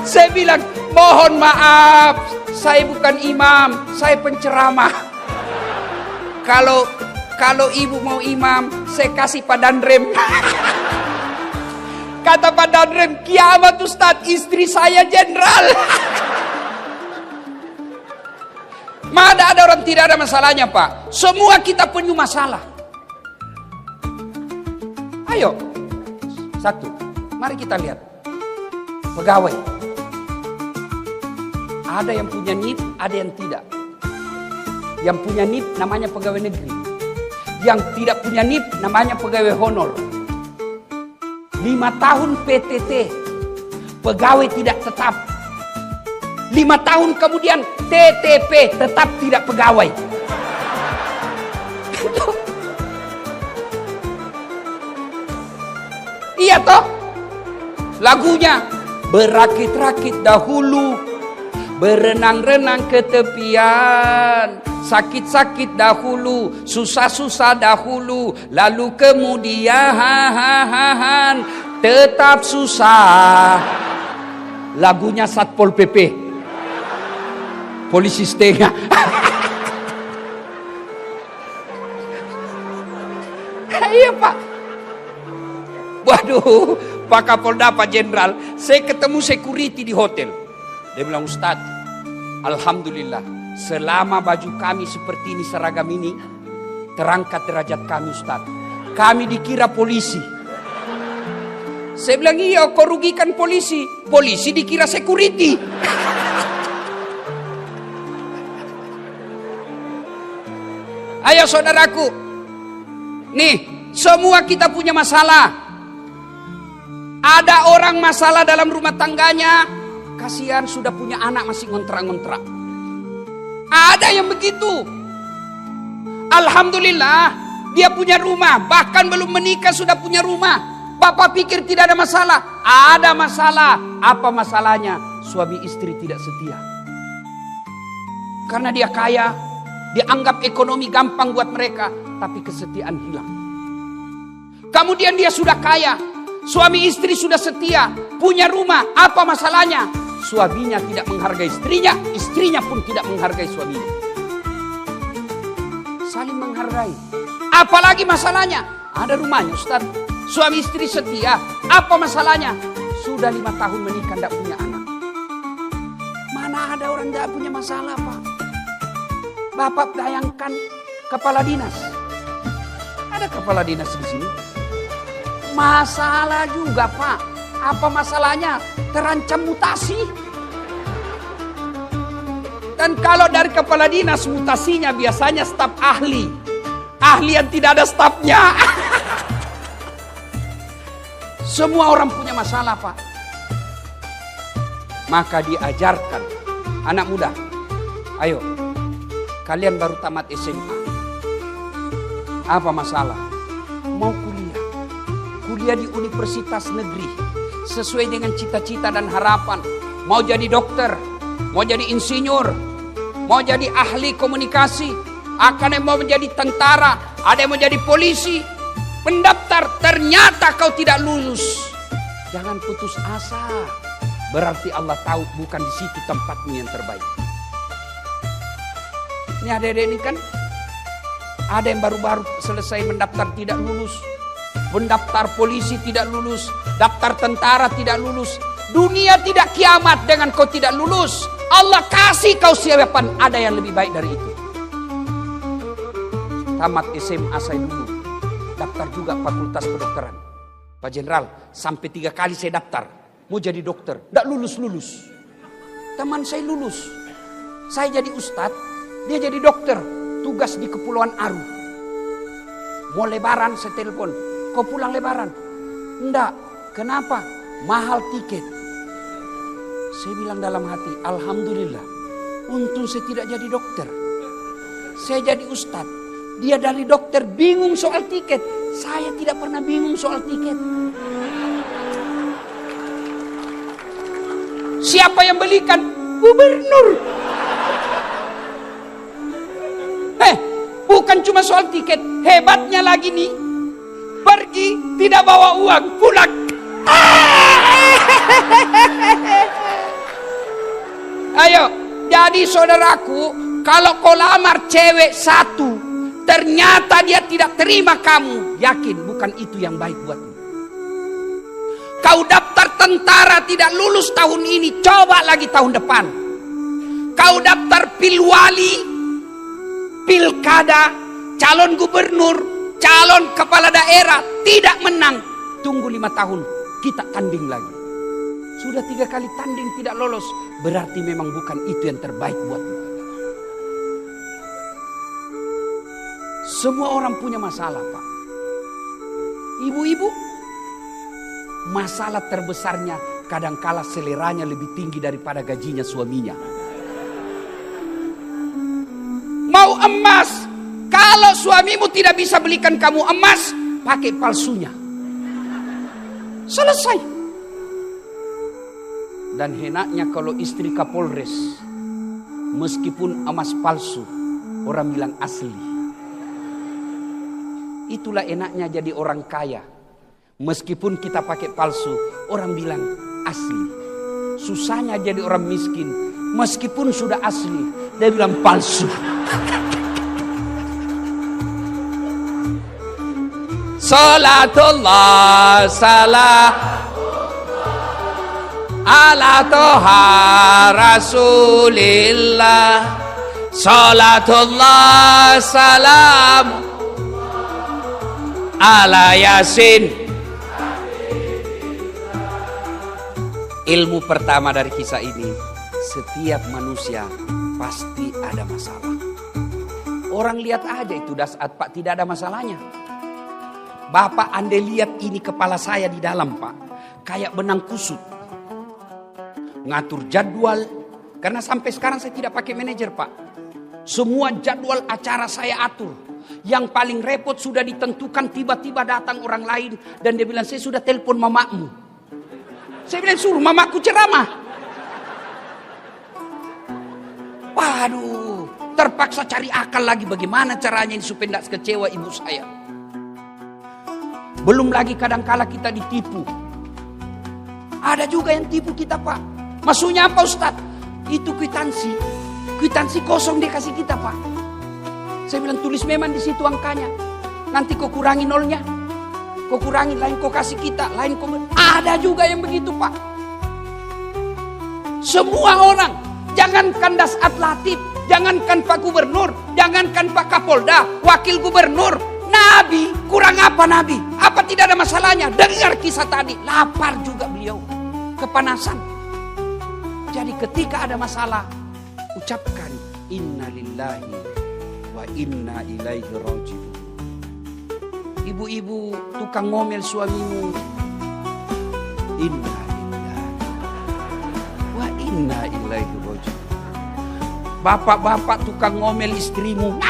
Saya bilang, mohon maaf, saya bukan imam, saya penceramah. Kalau ibu mau imam, saya kasih Pak Dandrem. Kata Pak Dandrem, kiamat Ustadz, istri saya jenderal. Mana ada orang tidak ada masalahnya, Pak? Semua kita punya masalah. Ayo, satu, mari kita lihat. Pegawai. Ada yang punya NIP, ada yang tidak. Yang punya NIP namanya pegawai negeri. Yang tidak punya NIP namanya pegawai honor. 5 tahun PTT, pegawai tidak tetap. 5 tahun kemudian TTP, tetap tidak pegawai. Iya toh? Lagunya, berakit-rakit dahulu, berenang-renang ke tepian, sakit-sakit dahulu, susah-susah dahulu, lalu kemudian tetap susah. Lagunya Satpol PP, polisi setengah. Iya Pak. Waduh, Pak Kapolda, Pak Jenderal, saya ketemu security di hotel. Dia bilang, Ustadz, alhamdulillah, selama baju kami seperti ini, seragam ini, terangkat derajat kami, Ustadz. Kami dikira polisi. Saya bilang, iya, kau rugikan polisi. Polisi dikira security. Ayo saudaraku, nih, semua kita punya masalah. Ada orang masalah dalam rumah tangganya, kasihan sudah punya anak masih ngontrak-ngontrak. Ada yang begitu. Alhamdulillah, dia punya rumah, bahkan belum menikah sudah punya rumah. Bapak pikir tidak ada masalah? Ada masalah. Apa masalahnya? Suami istri tidak setia. Karena dia kaya, dianggap ekonomi gampang buat mereka, tapi kesetiaan hilang. Kemudian dia sudah kaya, suami istri sudah setia, punya rumah, apa masalahnya? Suaminya tidak menghargai istrinya, istrinya pun tidak menghargai suaminya. Saling menghargai. Apalagi masalahnya? Ada rumahnya, Ustaz. Suami istri setia, apa masalahnya? Sudah 5 tahun menikah, tidak punya anak. Mana ada orang tidak punya masalah, Pak? Bapak bayangkan kepala dinas. Ada kepala dinas di sini. Masalah juga, Pak. Apa masalahnya? Terancam mutasi. Dan kalau dari kepala dinas, mutasinya biasanya staf ahli. Ahli yang tidak ada stafnya. Semua orang punya masalah, Pak. Maka diajarkan anak muda. Ayo, kalian baru tamat SMA. Apa masalah? Mau kuliah. Kuliah di universitas negeri. Sesuai dengan cita-cita dan harapan. Mau jadi dokter. Mau jadi insinyur. Mau jadi ahli komunikasi. Akan yang mau menjadi tentara. Ada yang mau jadi polisi. Pendaftar, ternyata kau tidak lulus. Jangan putus asa. Berarti Allah tahu bukan di situ tempatmu yang terbaik. Ini adik-adik ini kan, ada yang baru-baru selesai mendaftar tidak lulus. Pendaftar polisi tidak lulus. Daftar tentara tidak lulus. Dunia tidak kiamat dengan kau tidak lulus. Allah kasih kau siapan, ada yang lebih baik dari itu. Tamat SMA saya dulu. Daftar juga fakultas kedokteran. Pak Jenderal, sampai 3 kali saya daftar. Mau jadi dokter, tidak lulus-lulus. Teman saya lulus. Saya jadi ustadz, dia jadi dokter. Tugas di Kepulauan Aru. Mau lebaran saya telepon. Kau pulang lebaran? Enggak. Kenapa? Mahal tiket. Saya bilang dalam hati, alhamdulillah. Untung saya tidak jadi dokter. Saya jadi ustadz. Dia dari dokter bingung soal tiket. Saya tidak pernah bingung soal tiket. Siapa yang belikan? Gubernur. Bukan cuma soal tiket. Hebatnya lagi nih. Pergi tidak bawa uang, pulang. Ayo, jadi saudaraku, kalau kau lamar cewek satu, ternyata dia tidak terima kamu, yakin bukan itu yang baik buatmu. Kau daftar tentara tidak lulus tahun ini, coba lagi tahun depan. Kau daftar pilwali pilkada, calon gubernur, calon kepala daerah tidak menang. Tunggu 5 tahun, kita tanding lagi. Sudah 3 kali tanding tidak lolos, berarti memang bukan itu yang terbaik buatmu. Semua orang punya masalah, Pak. Ibu-ibu, masalah terbesarnya kadangkala seleranya lebih tinggi daripada gajinya suaminya. Mau emas, kalau suamimu tidak bisa belikan kamu emas, pakai palsunya. Selesai. Dan enaknya kalau istri Kapolres, meskipun emas palsu, orang bilang asli. Itulah enaknya jadi orang kaya. Meskipun kita pakai palsu, orang bilang asli. Susahnya jadi orang miskin, meskipun sudah asli, dia bilang palsu. Salatullah salam ala toha rasulillah. Salatullah salam ala yasin. Ilmu pertama dari kisah ini, setiap manusia pasti ada masalah. Orang lihat aja itu saat Pak tidak ada masalahnya. Bapak andai lihat ini kepala saya di dalam Pak, kayak benang kusut. Ngatur jadwal, karena sampai sekarang saya tidak pakai manajer Pak. Semua jadwal acara saya atur. Yang paling repot sudah ditentukan, tiba-tiba datang orang lain dan dia bilang, saya sudah telepon mamamu. Saya bilang, suruh mamaku ceramah. Waduh, terpaksa cari akal lagi bagaimana caranya ini supaya tidak kecewa ibu saya. Belum lagi kadangkala kita ditipu. Ada juga yang tipu kita Pak. Maksudnya apa Ustaz? Itu kwitansi. Kwitansi kosong dia kasih kita Pak. Saya bilang tulis memang di situ angkanya. Nanti kau kurangi nolnya. Kau kurangi, lain kau kasih kita, lain kau... Ada juga yang begitu Pak. Semua orang, jangankan Dasat Latif, jangankan Pak Gubernur, jangankan Pak Kapolda, Wakil Gubernur, Nabi, kurang apa Nabi? Apa tidak ada masalahnya? Dengar kisah tadi, lapar juga beliau, kepanasan. Jadi ketika ada masalah, ucapkan inna lillahi wa inna ilaihi raji'un. Ibu-ibu tukang ngomel suamimu, inna lillahi wa inna ilaihi raji'un. Bapak-bapak tukang ngomel istrimu,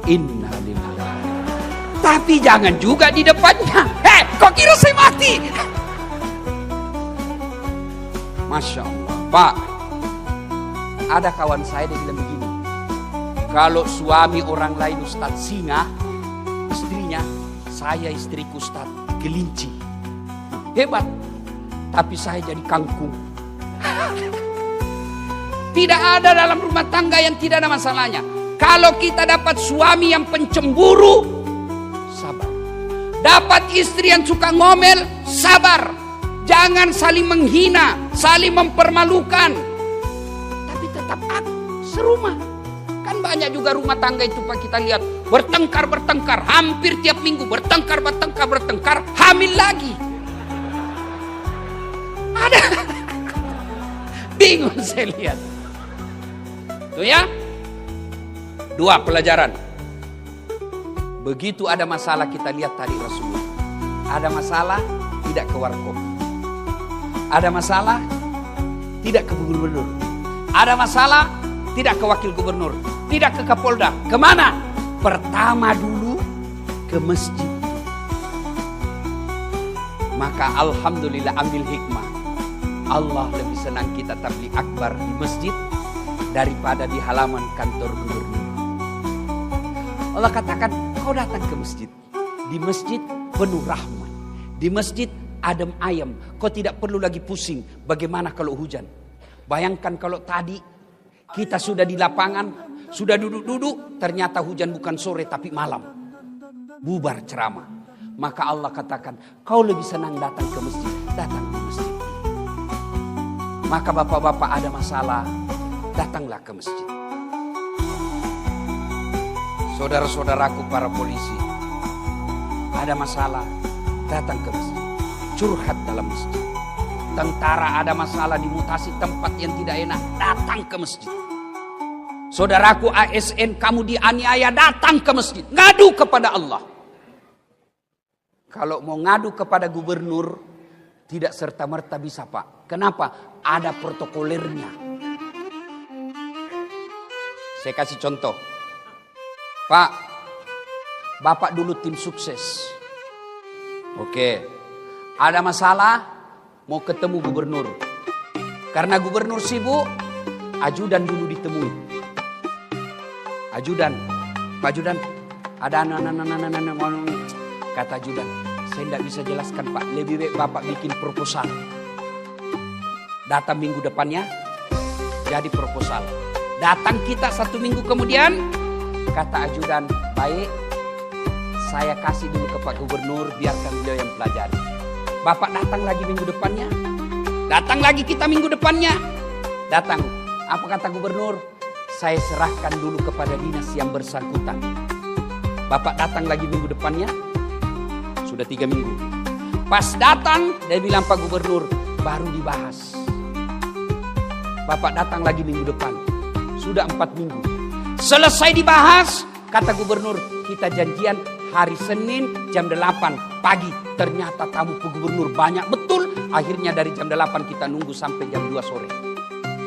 inna lillahi. Tapi jangan juga di depannya. Kok kira saya mati? Masya Allah Pak. Ada kawan saya dia bilang begini, kalau suami orang lain Ustadz singa, istrinya, saya istriku Ustadz kelinci. Hebat. Tapi saya jadi kangkung. Tidak ada dalam rumah tangga yang tidak ada masalahnya. Kalau kita dapat suami yang pencemburu, sabar. Dapat istri yang suka ngomel, sabar. Jangan saling menghina, saling mempermalukan. Tapi tetap serumah. Kan banyak juga rumah tangga itu Pak kita lihat bertengkar, hampir tiap minggu bertengkar, hamil lagi. Ada. Bingung saya lihat. Tuh ya. 2 pelajaran. Begitu ada masalah kita lihat tadi Rasulullah. Ada masalah tidak ke warkop. Ada masalah tidak ke gubernur. Ada masalah tidak ke wakil gubernur. Tidak ke Kapolda. Kemana? Pertama dulu ke masjid. Maka alhamdulillah ambil hikmah. Allah lebih senang kita tabligh akbar di masjid daripada di halaman kantor gubernur. Allah katakan kau datang ke masjid. Di masjid penuh rahmat. Di masjid adem ayem. Kau tidak perlu lagi pusing bagaimana kalau hujan. Bayangkan kalau tadi kita sudah di lapangan, sudah duduk-duduk, ternyata hujan bukan sore tapi malam. Bubar ceramah. Maka Allah katakan, kau lebih senang datang ke masjid. Datang ke masjid. Maka bapak-bapak ada masalah, datanglah ke masjid. Saudara-saudaraku para polisi, ada masalah, datang ke masjid. Curhat dalam masjid. Tentara ada masalah di mutasi tempat yang tidak enak, datang ke masjid. Saudaraku ASN, kamu dianiaya, datang ke masjid. Ngadu kepada Allah. Kalau mau ngadu kepada gubernur, tidak serta-merta bisa, Pak. Kenapa? Ada protokolernya. Saya kasih contoh. Pak, Bapak dulu tim sukses. Oke. Ada masalah, mau ketemu gubernur. Karena gubernur sibuk, ajudan dulu ditemui. Ajudan, Pak Ajudan, ada kata ajudan, saya tidak bisa jelaskan Pak, lebih baik Bapak bikin proposal. Datang minggu depannya, jadi proposal. Datang kita 1 minggu kemudian, kata ajudan, baik, saya kasih dulu ke Pak Gubernur, biarkan beliau yang pelajari. Bapak datang lagi minggu depannya, datang lagi kita minggu depannya, datang, apa kata gubernur? Saya serahkan dulu kepada dinas yang bersangkutan. Bapak datang lagi minggu depannya, sudah 3 minggu. Pas datang, dia bilang Pak Gubernur, baru dibahas. Bapak datang lagi minggu depan, sudah 4 minggu. Selesai dibahas, kata gubernur, kita janjian hari Senin jam 8 pagi. Ternyata tamu Pak Gubernur banyak betul. Akhirnya dari jam 8 kita nunggu sampai jam 2 sore.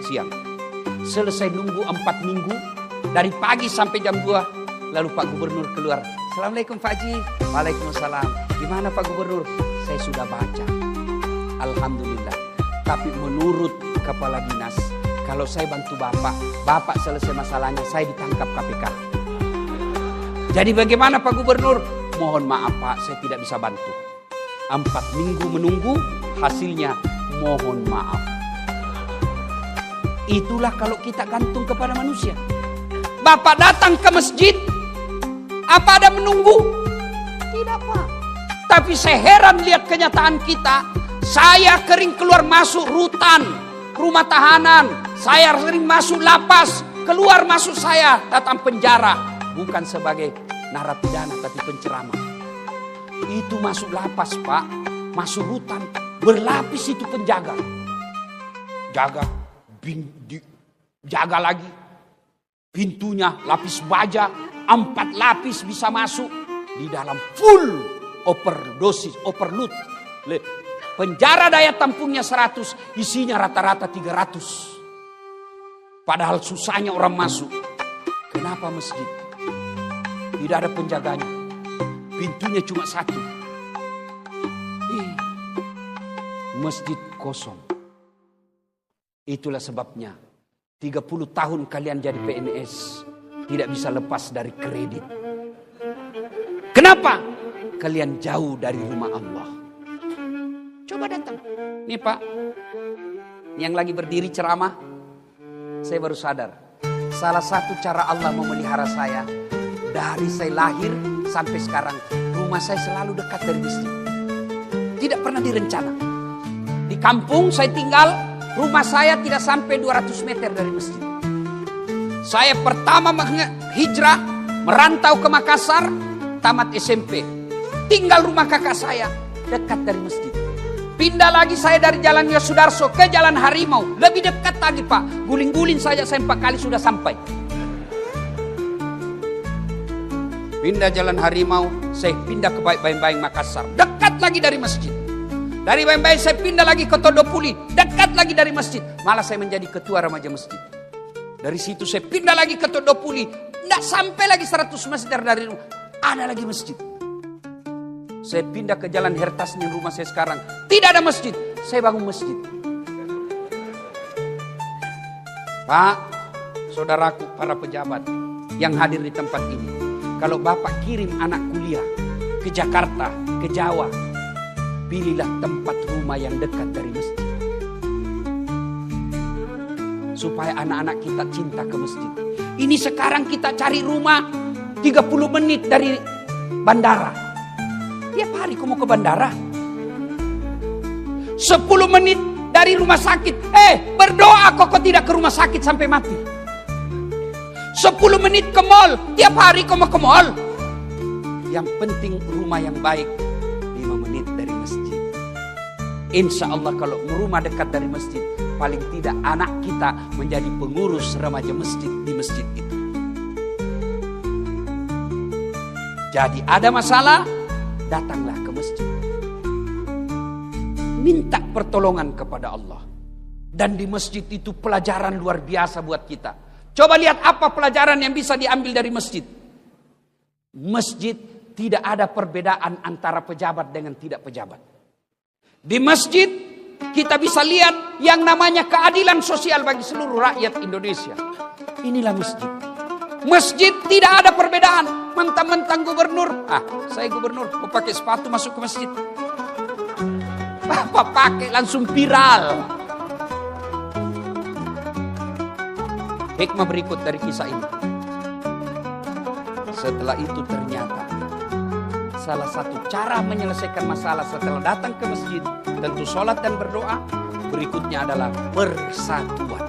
Siang. Selesai nunggu 4 minggu, dari pagi sampai jam 2, lalu Pak Gubernur keluar. Assalamualaikum Pak Haji. Waalaikumsalam. Gimana Pak Gubernur? Saya sudah baca. Alhamdulillah. Tapi menurut kepala dinas, kalau saya bantu Bapak selesai masalahnya, saya ditangkap KPK. Jadi bagaimana Pak Gubernur? Mohon maaf Pak, saya tidak bisa bantu. 4 minggu menunggu, hasilnya mohon maaf. Itulah kalau kita gantung kepada manusia. Bapak datang ke masjid, apa ada menunggu? Tidak Pak. Tapi saya heran lihat kenyataan kita. Saya kering keluar masuk rutan, rumah tahanan. Saya sering masuk lapas, keluar masuk saya datang penjara. Bukan sebagai narapidana tapi penceramah. Itu masuk lapas Pak, masuk rutan, berlapis itu penjaga. Jaga lagi. Pintunya lapis baja, 4 lapis bisa masuk. Di dalam full overdosis, overload. Penjara daya tampungnya 100, isinya rata-rata 300. Padahal susahnya orang masuk. Kenapa masjid? Tidak ada penjaganya. Pintunya cuma 1. Masjid kosong. Itulah sebabnya 30 tahun kalian jadi PNS tidak bisa lepas dari kredit. Kenapa? Kalian jauh dari rumah Allah. Coba datang. Nih Pak, yang lagi berdiri ceramah, saya baru sadar. Salah satu cara Allah memelihara saya, dari saya lahir sampai sekarang, rumah saya selalu dekat dari masjid. Tidak pernah direncana. Di kampung saya tinggal, rumah saya tidak sampai 200 meter dari masjid. Saya pertama hijrah, merantau ke Makassar, tamat SMP. Tinggal rumah kakak saya, dekat dari masjid. Pindah lagi saya dari Jalan Yosudarso ke Jalan Harimau. Lebih dekat lagi Pak. Guling-guling saja saya 4 kali sudah sampai. Pindah Jalan Harimau, saya pindah ke Bayang-Bayang Makassar. Dekat lagi dari masjid. Dari Bayang-Bayang saya pindah lagi ke Todopuli. Dekat lagi dari masjid. Malah saya menjadi ketua remaja masjid. Dari situ saya pindah lagi ke Todopuli. Tidak sampai lagi 100 meter dari rumah. Ada lagi masjid. Saya pindah ke Jalan Hertasnya rumah saya sekarang. Tidak ada masjid. Saya bangun masjid. Pak, saudaraku, para pejabat yang hadir di tempat ini. Kalau Bapak kirim anak kuliah ke Jakarta, ke Jawa, pilihlah tempat rumah yang dekat dari masjid. Supaya anak-anak kita cinta ke masjid. Ini sekarang kita cari rumah 30 menit dari bandara. Tiap hari kamu ke bandara. 10 menit dari rumah sakit. Berdoa Kenapa kok tidak ke rumah sakit sampai mati? 10 menit ke mall, tiap hari kau mau ke mall. Yang penting rumah yang baik, 5 menit dari masjid. Insya Allah kalau rumah dekat dari masjid, paling tidak anak kita menjadi pengurus remaja masjid di masjid itu. Jadi ada masalah, datanglah ke masjid. Minta pertolongan kepada Allah. Dan di masjid itu pelajaran luar biasa buat kita. Coba lihat apa pelajaran yang bisa diambil dari masjid. Masjid tidak ada perbedaan antara pejabat dengan tidak pejabat. Di masjid kita bisa lihat yang namanya keadilan sosial bagi seluruh rakyat Indonesia. Inilah masjid. Masjid tidak ada perbedaan. Mentang-mentang gubernur. Saya gubernur, mau pakai sepatu masuk ke masjid. Bapak pakai langsung viral. Hikmah berikut dari kisah ini. Setelah itu ternyata salah satu cara menyelesaikan masalah setelah datang ke masjid, tentu sholat dan berdoa. Berikutnya adalah persatuan.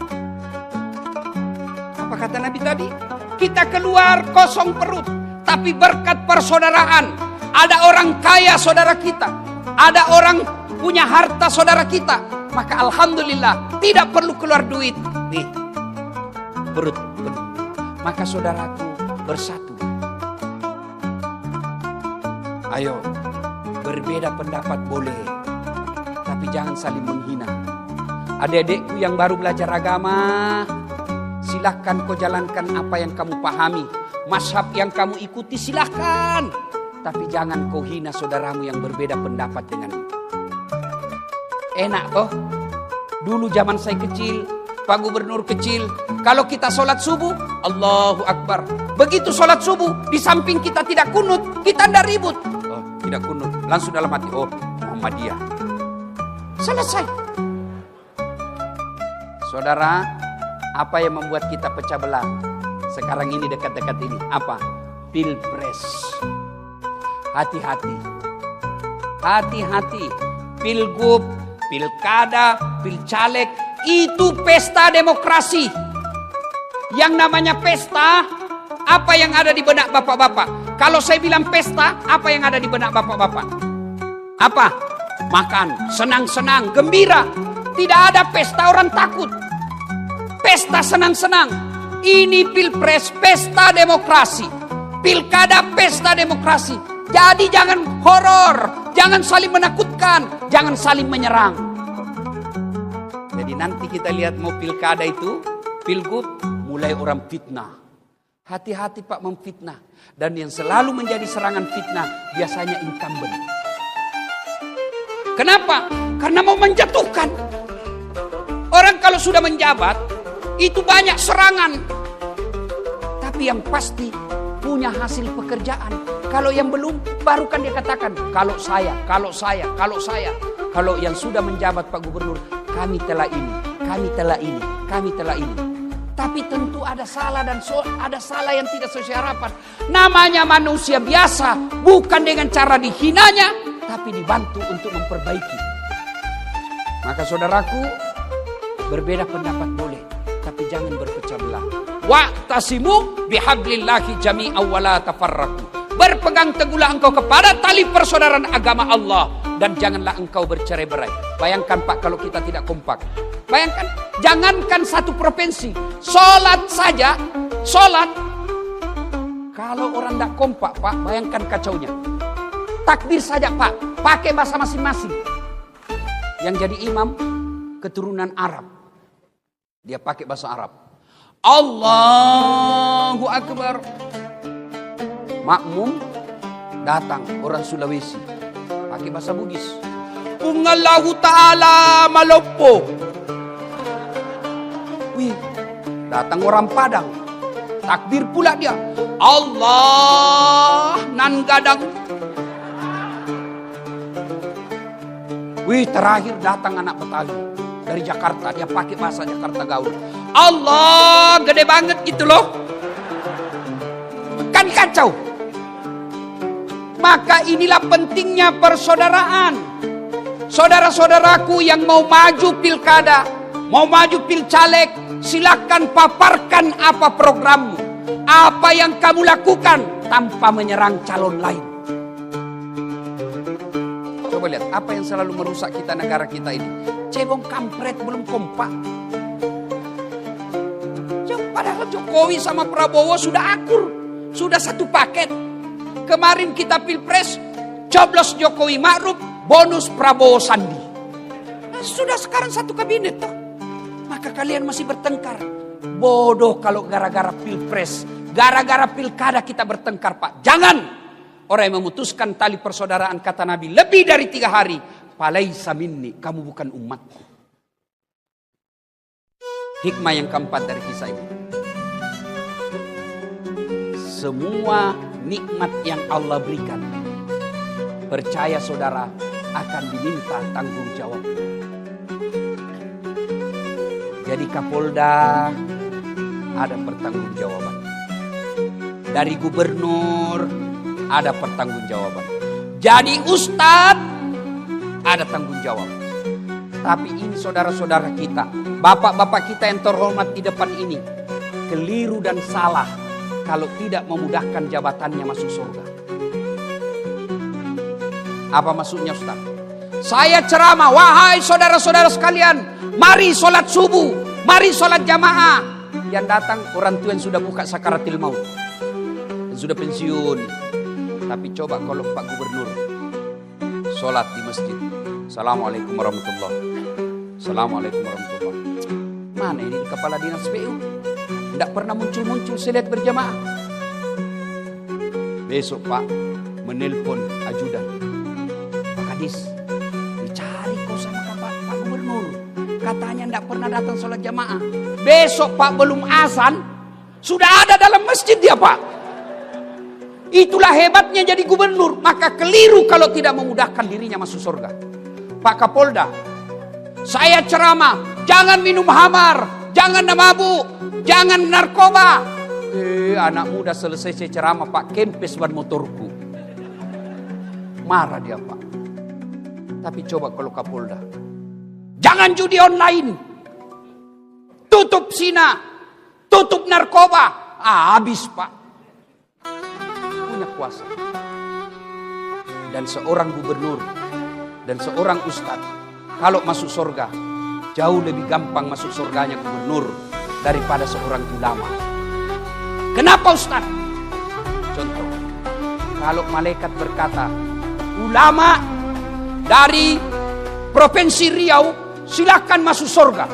Apa kata Nabi tadi? Kita keluar kosong perut, tapi berkat persaudaraan. Ada orang kaya saudara kita, ada orang punya harta saudara kita, maka alhamdulillah tidak perlu keluar duit. Nih, perut penuh. Maka saudaraku bersatu. Ayo, berbeda pendapat boleh, tapi jangan saling menghina. Adik-adikku yang baru belajar agama, silahkan kau jalankan apa yang kamu pahami. Mazhab yang kamu ikuti silahkan. Tapi jangan kau hina saudaramu yang berbeda pendapat denganmu. Enak toh? Dulu zaman saya kecil, Pak Gubernur kecil, kalau kita sholat subuh, Allahu Akbar. Begitu sholat subuh, di samping kita tidak kunut, kita tidak ribut. Oh, tidak kunut, langsung dalam hati, oh Muhammadiyah. Selesai. Saudara, apa yang membuat kita pecah belah? Sekarang ini dekat-dekat ini, apa? Pilpres. Hati-hati. Hati-hati. Pilgub, pilkada, pilcaleg, itu pesta demokrasi. Yang namanya pesta, apa yang ada di benak bapak-bapak? Kalau saya bilang pesta, apa yang ada di benak bapak-bapak? Apa? Makan, senang-senang, gembira. Tidak ada pesta orang takut. Pesta senang-senang. Ini pilpres, pesta demokrasi. Pilkada, pesta demokrasi. Jadi jangan horor, jangan saling menakutkan, jangan saling menyerang. Jadi nanti kita lihat mau pilkada itu, pilgub, mulai orang fitnah. Hati-hati Pak memfitnah. Dan yang selalu menjadi serangan fitnah biasanya incumbent. Kenapa? Karena mau menjatuhkan. Orang kalau sudah menjabat, itu banyak serangan. Tapi yang pasti punya hasil pekerjaan. Kalau yang belum, baru kan dia katakan, kalau saya. Kalau yang sudah menjabat Pak Gubernur, kami telah ini, kami telah ini, kami telah ini. Tapi tentu ada salah dan ada salah yang tidak sesuai harapan. Namanya manusia biasa, bukan dengan cara dihinanya, tapi dibantu untuk memperbaiki. Maka saudaraku, berbeda pendapat boleh, tapi jangan berpecah belah. Wa'tasimu bihablillahi jami'an wa la tafarraqu. Berpegang teguhlah engkau kepada tali persaudaraan agama Allah dan janganlah engkau bercerai-berai. Bayangkan Pak kalau kita tidak kompak. Bayangkan, jangankan satu provinsi, sholat saja, sholat. Kalau orang tidak kompak Pak, bayangkan kacaunya. Takbir saja Pak, pakai bahasa masing-masing. Yang jadi imam keturunan Arab, dia pakai bahasa Arab. Allahu Akbar. Makmum datang orang Sulawesi pakai bahasa Bugis. Ungallahu ta'ala malopo. Wih, datang orang Padang. Takbir pula dia. Allah nan gadang. Wih, terakhir datang anak Betawi dari Jakarta. Dia pakai bahasa Jakarta gaul. Allah gede banget gitu loh. Kan kacau. Maka inilah pentingnya persaudaraan. Saudara-saudaraku yang mau maju pilkada, Mau maju pilcaleg, silakan paparkan apa programmu, apa yang kamu lakukan tanpa menyerang calon lain. Coba lihat apa yang selalu merusak kita, negara kita ini. Cebong kampret belum kompak. Padahal Jokowi sama Prabowo sudah akur, sudah satu paket. Kemarin kita pilpres, coblos Jokowi Ma'ruf, bonus Prabowo Sandi. Nah, sudah sekarang satu kabinet toh. Maka kalian masih bertengkar. Bodoh kalau gara-gara pilpres, gara-gara pilkada kita bertengkar, Pak. Jangan. Orang yang memutuskan tali persaudaraan, kata Nabi, lebih dari 3 hari, falaisa minni, kamu bukan umatku. Hikmah yang keempat dari kisah ini. Semua nikmat yang Allah berikan, percaya saudara, akan diminta tanggung jawab. Jadi Kapolda ada pertanggungjawaban. Dari gubernur ada pertanggungjawaban. Jadi ustadz ada tanggung jawab. Tapi ini saudara-saudara kita, bapak-bapak kita yang terhormat di depan ini, keliru dan salah kalau tidak memudahkan jabatannya masuk surga. Apa maksudnya Ustaz? Saya ceramah, wahai saudara-saudara sekalian, mari sholat subuh, mari sholat jamaah. Yang datang orang tua yang sudah buka sakaratil maut, yang sudah pensiun. Tapi coba kalau Pak Gubernur sholat di masjid, Assalamualaikum warahmatullahi, Assalamualaikum warahmatullahi. Mana ini di kepala dinas PU? Tidak pernah muncul-muncul saya lihat berjamaah. Besok Pak menelpon ajudan, Pak Kadis, dicari kau sama Pak Gubernur, katanya tidak pernah datang sholat jamaah. Besok Pak belum azan sudah ada dalam masjid dia Pak. Itulah hebatnya jadi gubernur. Maka keliru kalau tidak memudahkan dirinya masuk surga. Pak Kapolda, saya ceramah, jangan minum hamar, jangan mabuk, jangan narkoba. Anak muda selesai saya ceramah, Pak, kempes ban motorku. Marah dia Pak. Tapi coba kalau Kapolda, jangan judi online, tutup zina, tutup narkoba. Habis Pak. Punya kuasa. Dan seorang gubernur dan seorang ustadz, kalau masuk surga, jauh lebih gampang masuk surganya gubernur daripada seorang ulama. Kenapa Ustaz? Contoh, kalau malaikat berkata, ulama dari Provinsi Riau silakan masuk surga.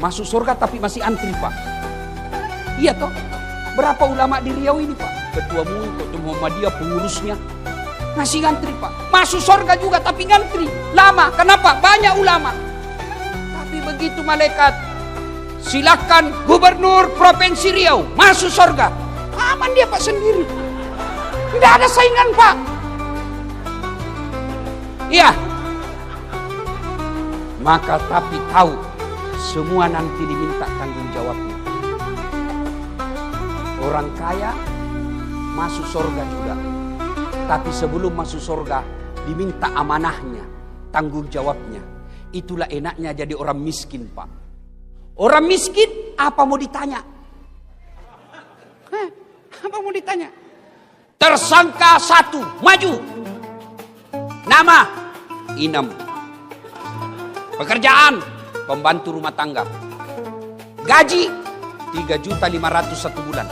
Masuk surga tapi masih antri Pak. Iya toh? Berapa ulama di Riau ini Pak? Ketua MUI, Ketua Muhammadiyah, pengurusnya. Masih ngantri Pak. Masuk surga juga tapi ngantri. Lama. Kenapa? Banyak ulama. Tapi begitu malaikat, silakan Gubernur Provinsi Riau masuk surga. Aman dia Pak sendiri. Tidak ada saingan Pak. Iya. Maka tapi tahu, semua nanti diminta tanggung jawabnya. Orang kaya masuk surga juga. Tapi sebelum masuk surga diminta amanahnya, tanggung jawabnya. Itulah enaknya jadi orang miskin Pak. Orang miskin apa mau ditanya? Apa mau ditanya? Tersangka 1 maju. Nama Inem. Pekerjaan pembantu rumah tangga. Gaji 3.500.000 satu bulan.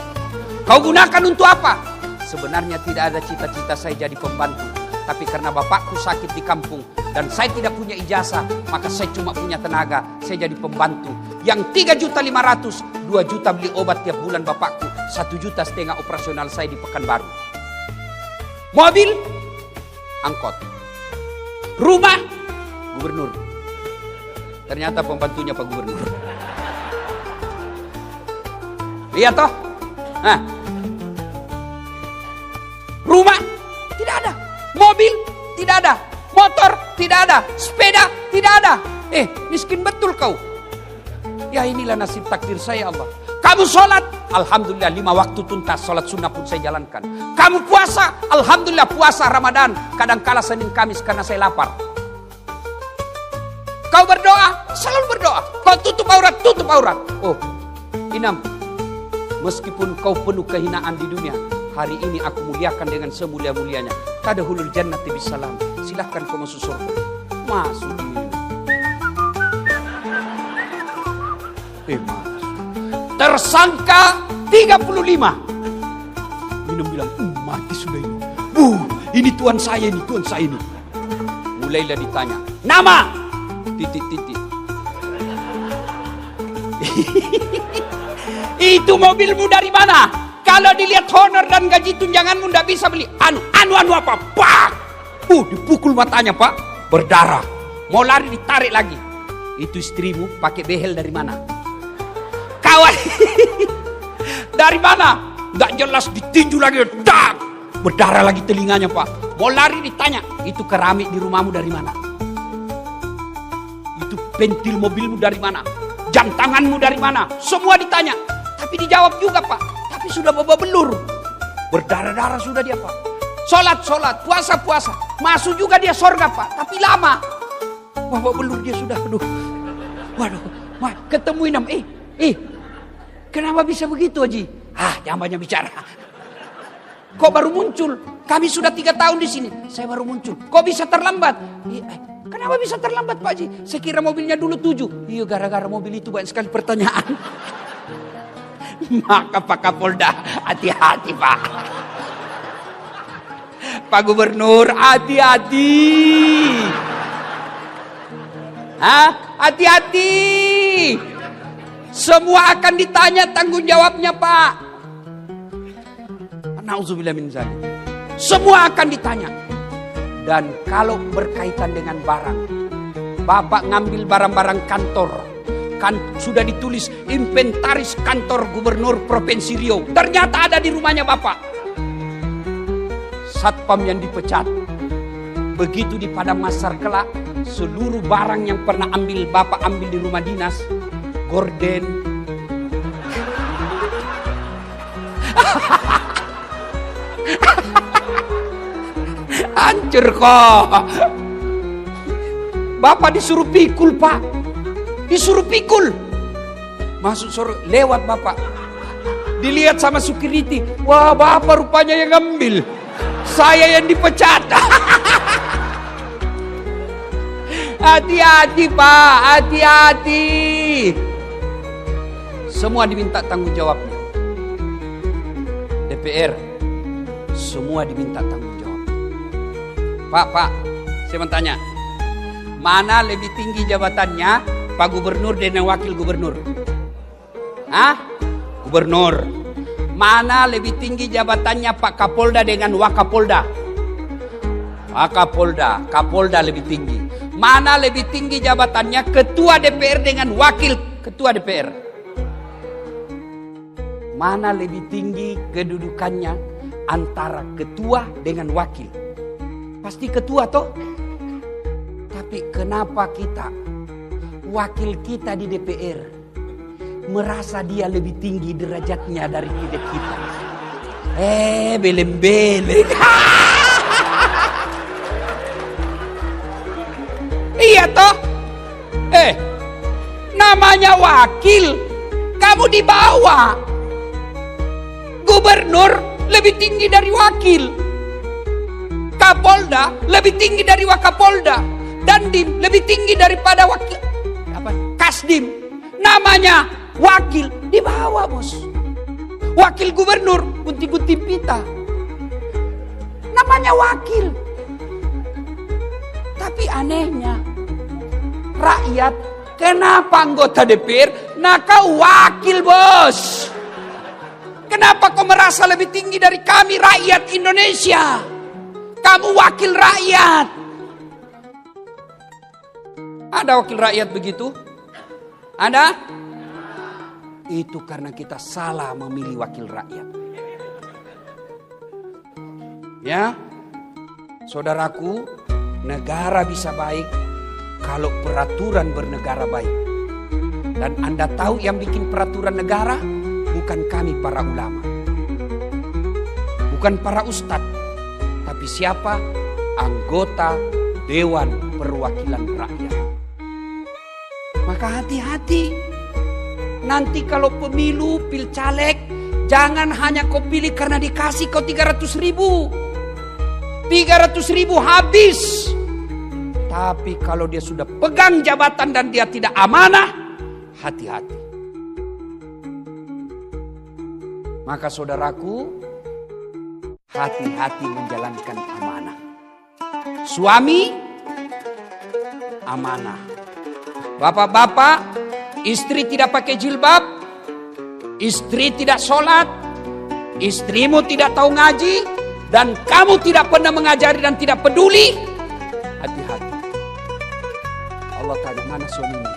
Kau gunakan untuk apa? Sebenarnya tidak ada cita-cita saya jadi pembantu. Tapi karena bapakku sakit di kampung dan saya tidak punya ijazah, maka saya cuma punya tenaga. Saya jadi pembantu. Yang 3.500.000, 2 juta beli obat tiap bulan bapakku, 1,5 juta operasional saya di Pekanbaru. Mobil, angkot. Rumah, gubernur. Ternyata pembantunya Pak Gubernur. Lihat toh. Nah. Rumah tidak ada, mobil tidak ada, motor tidak ada, sepeda tidak ada. Miskin betul kau. Ya inilah nasib takdir saya Allah. Kamu sholat, alhamdulillah 5 waktu tuntas, sholat sunnah pun saya jalankan. Kamu puasa, alhamdulillah puasa Ramadan, kadang kala Senin Kamis karena saya lapar. Kau berdoa, selalu Kau tutup aurat, tutup aurat. Oh, Inam, meskipun kau penuh kehinaan di dunia, hari ini aku muliakan dengan semulia-mulianya. Tadkhulul jannati bisalam. Silahkan kau masuk surga. Masuk. Tersangka 35. Minum bilang, mati sudah ini. Ini Tuhan saya ini, Tuhan saya ini. Mulailah ditanya, nama? Titik-titik. Itu mobilmu dari mana? Kalau dilihat honor dan gaji tunjanganmu tidak bisa beli. Anu apa? Pak! Dipukul matanya, Pak. Berdarah. Mau lari ditarik lagi. Itu istrimu pakai behel dari mana? Kawan. Dari mana? Tidak jelas, ditinju lagi. Tak! Berdarah lagi telinganya, Pak. Mau lari ditanya, itu keramik di rumahmu dari mana? Itu pentil mobilmu dari mana? Jam tanganmu dari mana? Semua ditanya. Tapi dijawab juga, Pak. Tapi sudah babak belur. Berdarah-darah sudah dia, Pak. Sholat, puasa. Masuk juga dia surga, Pak. Tapi lama. Babak belur dia sudah. Waduh. Ketemu Inam. Kenapa bisa begitu, Haji? Jangan banyak bicara. Kok baru muncul? Kami sudah 3 tahun di sini. Saya baru muncul. Kok bisa terlambat? Kenapa bisa terlambat, Pak Haji? Saya kira mobilnya dulu 7. Iya, gara-gara mobil itu banyak sekali pertanyaan. Maka Pak Kapolda, hati-hati, Pak. Pak Gubernur, hati-hati. Hati-hati. Semua akan ditanya tanggung jawabnya, Pak. Nauzubillah min zalik. Semua akan ditanya. Dan kalau berkaitan dengan barang, Bapak ngambil barang-barang kantor, kan sudah ditulis inventaris kantor Gubernur Provinsi Riau. Ternyata ada di rumahnya Bapak. Satpam yang dipecat. Begitu di Padang Masar kelak, seluruh barang yang pernah Bapak ambil di rumah dinas, gorden, hancur kok. Bapak disuruh pikul, Pak. Disuruh pikul. Masuk sore lewat Bapak. Dilihat sama security. Wah, Bapak rupanya yang ngambil. Saya yang dipecat. Hati-hati, Pak. Hati-hati. Semua diminta tanggung jawabnya. DPR. Semua diminta tanggung jawab. Pak, saya mau tanya. Mana lebih tinggi jabatannya, Pak Gubernur dan Wakil Gubernur? Gubernur. Mana lebih tinggi jabatannya Pak Kapolda dengan Wakapolda? Wakapolda. Kapolda lebih tinggi. Mana lebih tinggi jabatannya Ketua DPR dengan Wakil Ketua DPR? Mana lebih tinggi kedudukannya antara ketua dengan wakil? Pasti ketua toh. Tapi kenapa kita, wakil kita di DPR, merasa dia lebih tinggi derajatnya dari kita? Beleng-beleng. Iya toh. Namanya wakil, kamu di bawah. Gubernur lebih tinggi dari wakil. Kapolda lebih tinggi dari Wakapolda. Dandim lebih tinggi daripada wakil Kasdim. Namanya wakil di bawah, bos. Wakil gubernur gunting-gunting pita. Namanya wakil. Tapi anehnya rakyat, kenapa anggota DPR? Nah, kau wakil, bos. Kenapa kau merasa lebih tinggi dari kami rakyat Indonesia? Kamu wakil rakyat. Ada wakil rakyat begitu? Ada? Itu karena kita salah memilih wakil rakyat. Ya, saudaraku, negara bisa baik kalau peraturan bernegara baik. Dan Anda tahu yang bikin peraturan negara? Bukan kami para ulama. Bukan para ustadz. Tapi siapa? Anggota Dewan Perwakilan Rakyat. Maka Maka hati-hati. Nanti kalau pemilu, pilcaleg, jangan hanya kau pilih karena dikasih kau 300.000. 300.000 habis. Tapi kalau dia sudah pegang jabatan dan dia tidak amanah, hati-hati. Maka saudaraku, hati-hati menjalankan amanah. Suami, amanah. Bapak-bapak, istri tidak pakai jilbab, istri tidak sholat, istrimu tidak tahu ngaji, dan kamu tidak pernah mengajari dan tidak peduli, hati-hati. Allah tanya, mana suaminya?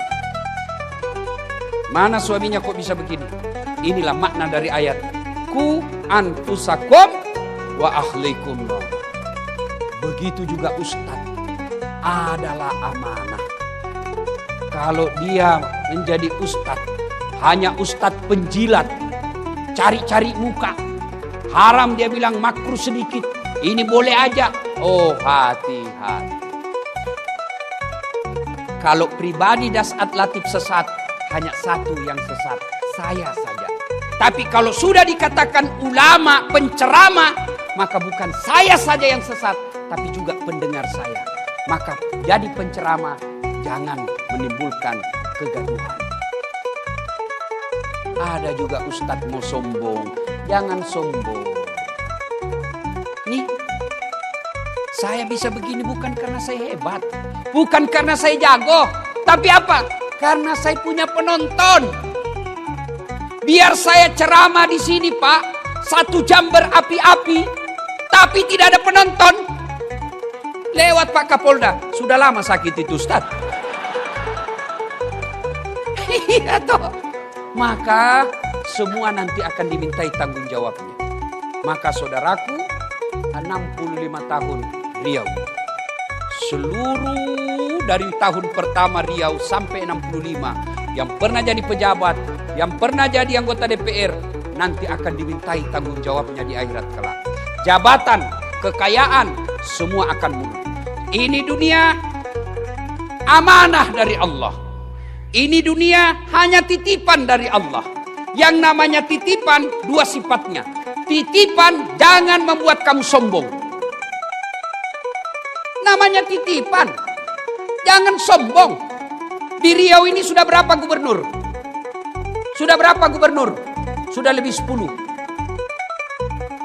Mana suaminya kok bisa begini? Inilah makna dari ayat ku anfusakum wa ahlikum. Begitu juga ustaz adalah amanah. Kalau dia menjadi ustaz, hanya ustaz penjilat, cari-cari muka, haram dia bilang, makruh sedikit, ini boleh aja. Oh, hati-hati. Kalau pribadi Das'at Latif sesat, hanya satu yang sesat, saya saja. Tapi kalau sudah dikatakan ulama, penceramah, maka bukan saya saja yang sesat, tapi juga pendengar saya. Maka jadi penceramah, jangan menimbulkan kegaduhan. Ada juga ustadz mau sombong, jangan sombong. Nih, saya bisa begini bukan karena saya hebat, bukan karena saya jago, tapi apa? Karena saya punya penonton. Biar saya ceramah di sini, Pak, 1 jam berapi-api, tapi tidak ada penonton. Lewat Pak Kapolda, sudah lama sakit itu, Ustaz. Iya toh. Maka semua nanti akan dimintai tanggung jawabnya. Maka saudaraku, 65 tahun Riau. Seluruh dari tahun pertama Riau sampai 65, yang pernah jadi pejabat, yang pernah jadi anggota DPR, nanti akan dimintai tanggung jawabnya di akhirat kelak. Jabatan, kekayaan, semua akan mundur. Ini dunia amanah dari Allah. Ini dunia hanya titipan dari Allah. Yang namanya titipan, 2 sifatnya. Titipan jangan membuat kamu sombong. Namanya titipan, jangan sombong. Di Riau ini sudah berapa gubernur? Sudah berapa gubernur? Sudah lebih 10.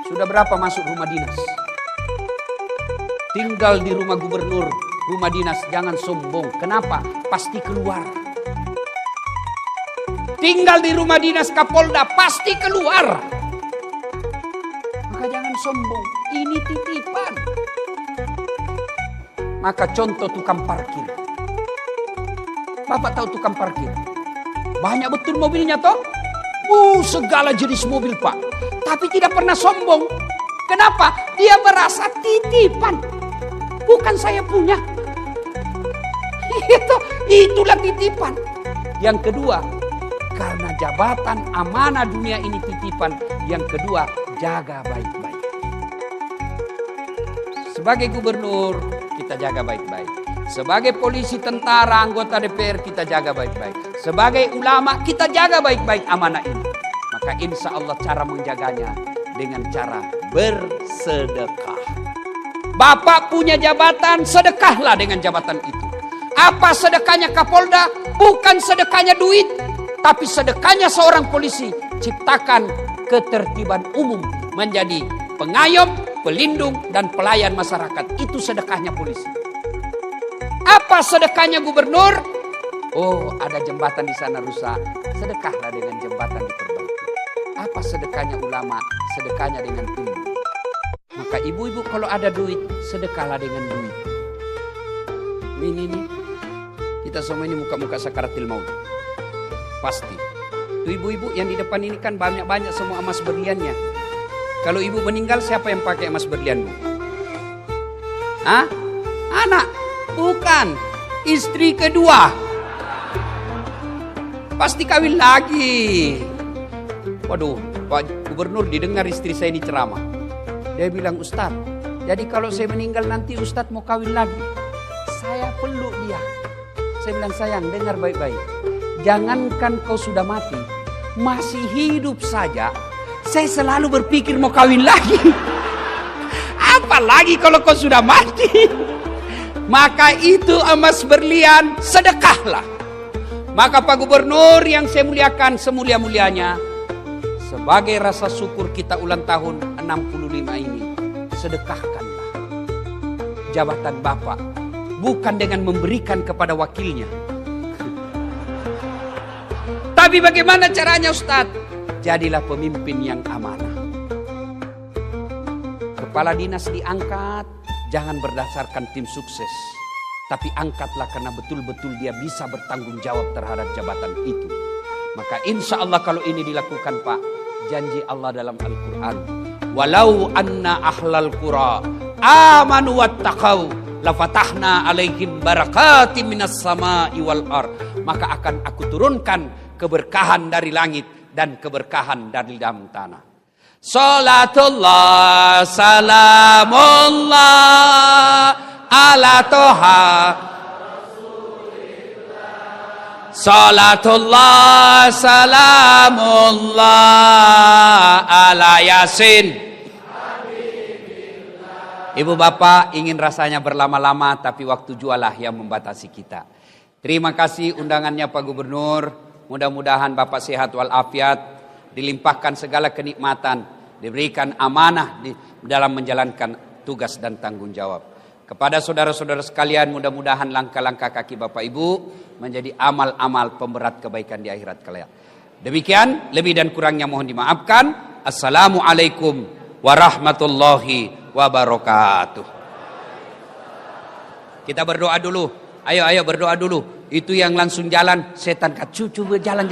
Sudah berapa masuk rumah dinas? Tinggal di rumah gubernur, rumah dinas, jangan sombong. Kenapa? Pasti keluar. Tinggal di rumah dinas Kapolda, pasti keluar. Maka jangan sombong, ini titipan. Maka contoh tukang parkir. Bapak tahu tukang parkir? Banyak betul mobilnya toh? Segala jenis mobil, Pak. Tapi tidak pernah sombong. Kenapa? Dia merasa titipan. Bukan saya punya. Itulah titipan. Yang kedua, karena jabatan amanah dunia ini titipan. Yang kedua, jaga baik-baik. Sebagai gubernur, kita jaga baik-baik. Sebagai polisi, tentara, anggota DPR, kita jaga baik-baik. Sebagai ulama, kita jaga baik-baik amanah ini. Maka insya Allah cara menjaganya dengan cara bersedekah. Bapak punya jabatan, sedekahlah dengan jabatan itu. Apa sedekahnya Kapolda? Bukan sedekahnya duit, tapi sedekahnya seorang polisi. Ciptakan ketertiban umum, menjadi pengayom, pelindung, dan pelayan masyarakat. Itu sedekahnya polisi. Apa sedekahnya gubernur? Oh, ada jembatan di sana rusak, sedekahlah dengan jembatan diperbaiki. Apa sedekahnya ulama? Sedekahnya dengan ilmu. Maka ibu-ibu kalau ada duit, sedekahlah dengan duit. Ini kita semua ini muka-muka sakaratil maut. Pasti. Tuh ibu-ibu yang di depan ini kan banyak-banyak semua emas berliannya. Kalau ibu meninggal, siapa yang pakai emas berlian, Bu? Hah? Anak? Bukan. Istri kedua. Pasti kawin lagi. Waduh, Pak Gubernur didengar istri saya ini ceramah. Dia bilang, Ustaz, jadi kalau saya meninggal nanti Ustaz mau kawin lagi. Saya peluk dia. Saya bilang, sayang, dengar baik-baik. jangankan kau sudah mati, masih hidup saja, saya selalu berpikir mau kawin lagi. Apalagi kalau kau sudah mati. Maka itu emas berlian, sedekahlah. Maka Pak Gubernur yang saya muliakan semulia-mulianya, sebagai rasa syukur kita ulang tahun 65 ini, sedekahkanlah jabatan Bapak. Bukan dengan memberikan kepada wakilnya. Tapi bagaimana caranya Ustadz? Jadilah pemimpin yang amanah. Kepala dinas diangkat, jangan berdasarkan tim sukses. Tapi angkatlah karena betul-betul dia bisa bertanggung jawab terhadap jabatan itu. Maka insya Allah kalau ini dilakukan Pak, janji Allah dalam Al-Quran. Walau anna ahlal qura amanu wattaqau lafatahna alaihim barakatim minas sama'i wal ar. Maka akan aku turunkan keberkahan dari langit dan keberkahan dari dalam tanah. Salatullah salamullah ala toha. Salatullah salamullah ala yasin. Ibu bapak ingin rasanya berlama-lama, tapi waktu jualah yang membatasi kita. Terima kasih undangannya Pak Gubernur. Mudah-mudahan Bapak sehat walafiat, dilimpahkan segala kenikmatan, diberikan amanah di dalam menjalankan tugas dan tanggung jawab. Kepada saudara-saudara sekalian, mudah-mudahan langkah-langkah kaki Bapak Ibu menjadi amal-amal pemberat kebaikan di akhirat kelak. Demikian, lebih dan kurangnya mohon dimaafkan. Assalamualaikum warahmatullahi wabarakatuh. Kita berdoa dulu. Ayo berdoa dulu. Itu yang langsung jalan, setan cucu jalan.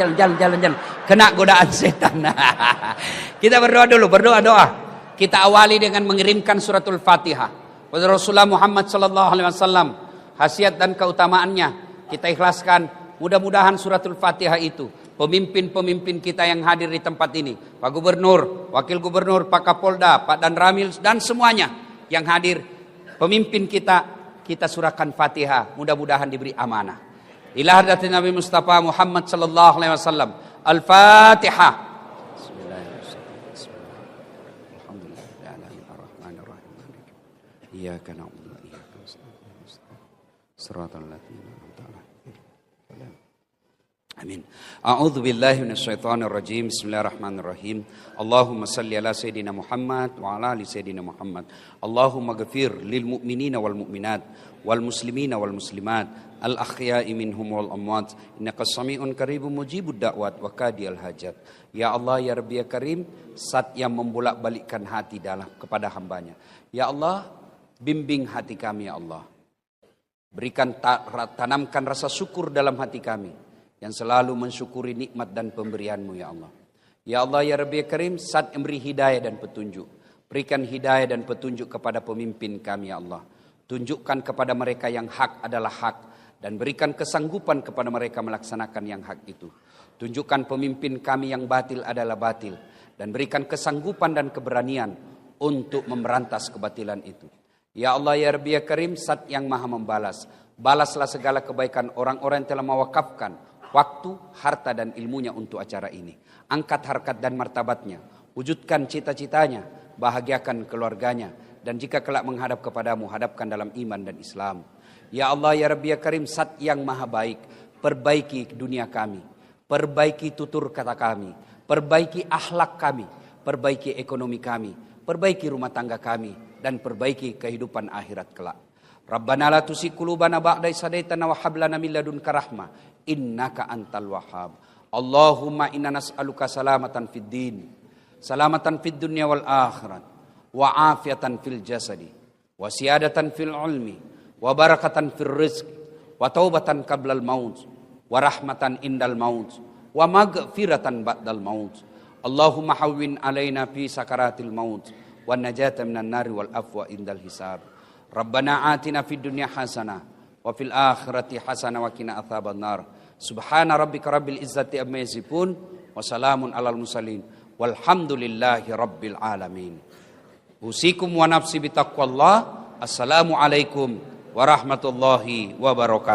Kena godaan setan. Kita berdoa dulu, berdoa. Kita awali dengan mengirimkan suratul Fatihah pada Rasulullah Muhammad sallallahu alaihi wasallam. Khasiat dan keutamaannya kita ikhlaskan. Mudah-mudahan suratul Fatihah itu pemimpin-pemimpin kita yang hadir di tempat ini, Pak Gubernur, Wakil Gubernur, Pak Kapolda, Pak Dan Ramil dan semuanya yang hadir, pemimpin kita surahkan Fatihah, mudah-mudahan diberi amanah. Ila hadratin Nabi Mustafa Muhammad sallallahu alaihi wasallam. Al-Fatihah. Iyyaka na'budu wa iyyaka nasta'in. Shiratal ladzina an'amta 'alaihim. Amin. A'udzu billahi minasyaitonir rajim. Bismillahirrahmanirrahim. Allahumma shalli ala sayidina Muhammad wa ala ali sayidina Muhammad. Allahumma ghfir lil mu'minina wal mu'minat wal muslimina wal muslimat al ahya'i minhum wal amwat innaka sami'un qaribun mujibud da'wat wa qadiyal hajat. Ya Allah ya Rabbi ya Karim, zat yang membolak-balikkan hati dalam kepada hambanya. Ya Allah, bimbing hati kami ya Allah. Berikan tanamkan rasa syukur dalam hati kami yang selalu mensyukuri nikmat dan pemberian-Mu ya Allah. Ya Allah ya Rabbi ya Karim, zat yang beri hidayah dan petunjuk. Berikan hidayah dan petunjuk kepada pemimpin kami ya Allah. Tunjukkan kepada mereka yang hak adalah hak dan berikan kesanggupan kepada mereka melaksanakan yang hak itu. Tunjukkan pemimpin kami yang batil adalah batil dan berikan kesanggupan dan keberanian untuk memberantas kebatilan itu. Ya Allah ya Rabbi ya Karim, zat yang maha membalas. Balaslah segala kebaikan orang-orang yang telah mewakafkan waktu, harta dan ilmunya untuk acara ini. Angkat harkat dan martabatnya, wujudkan cita-citanya, bahagiakan keluarganya, dan jika kelak menghadap kepadamu, hadapkan dalam iman dan Islam. Ya Allah ya Rabbi ya Karim, zat yang maha baik, perbaiki dunia kami, perbaiki tutur kata kami, perbaiki akhlak kami, perbaiki ekonomi kami, perbaiki rumah tangga kami, dan perbaiki kehidupan akhirat kelak. Rabbana la tuzigh qulubana ba'da idh hadaitana wa hab lana min ladunka rahmah innaka antal wahhab. Allahumma inna nas'aluka salamatan fid din, salamatan fid dunya wal akhirat, wa afiatan fil jasadi, wa siyadatan fil ilmi, wa barakatan fil rizq, wa taubatan qablal maut, wa rahmatan indal maut, wa maghfiratan ba'dal maut. Allahumma hawwin alaina fi sakaratil maut, wa najata minan nari wal afwa indal hisab. Rabbana atina fid dunya hasanah wa fil akhirati hasanah wa qina adzabannar. Subhana rabbika rabbil izzati amma yasifun wa salamun alal mursalin walhamdulillahi rabbil alamin. Usikum wa nafsi bitaqwallah. Assalamualaikum warahmatullahi wabarakatuh.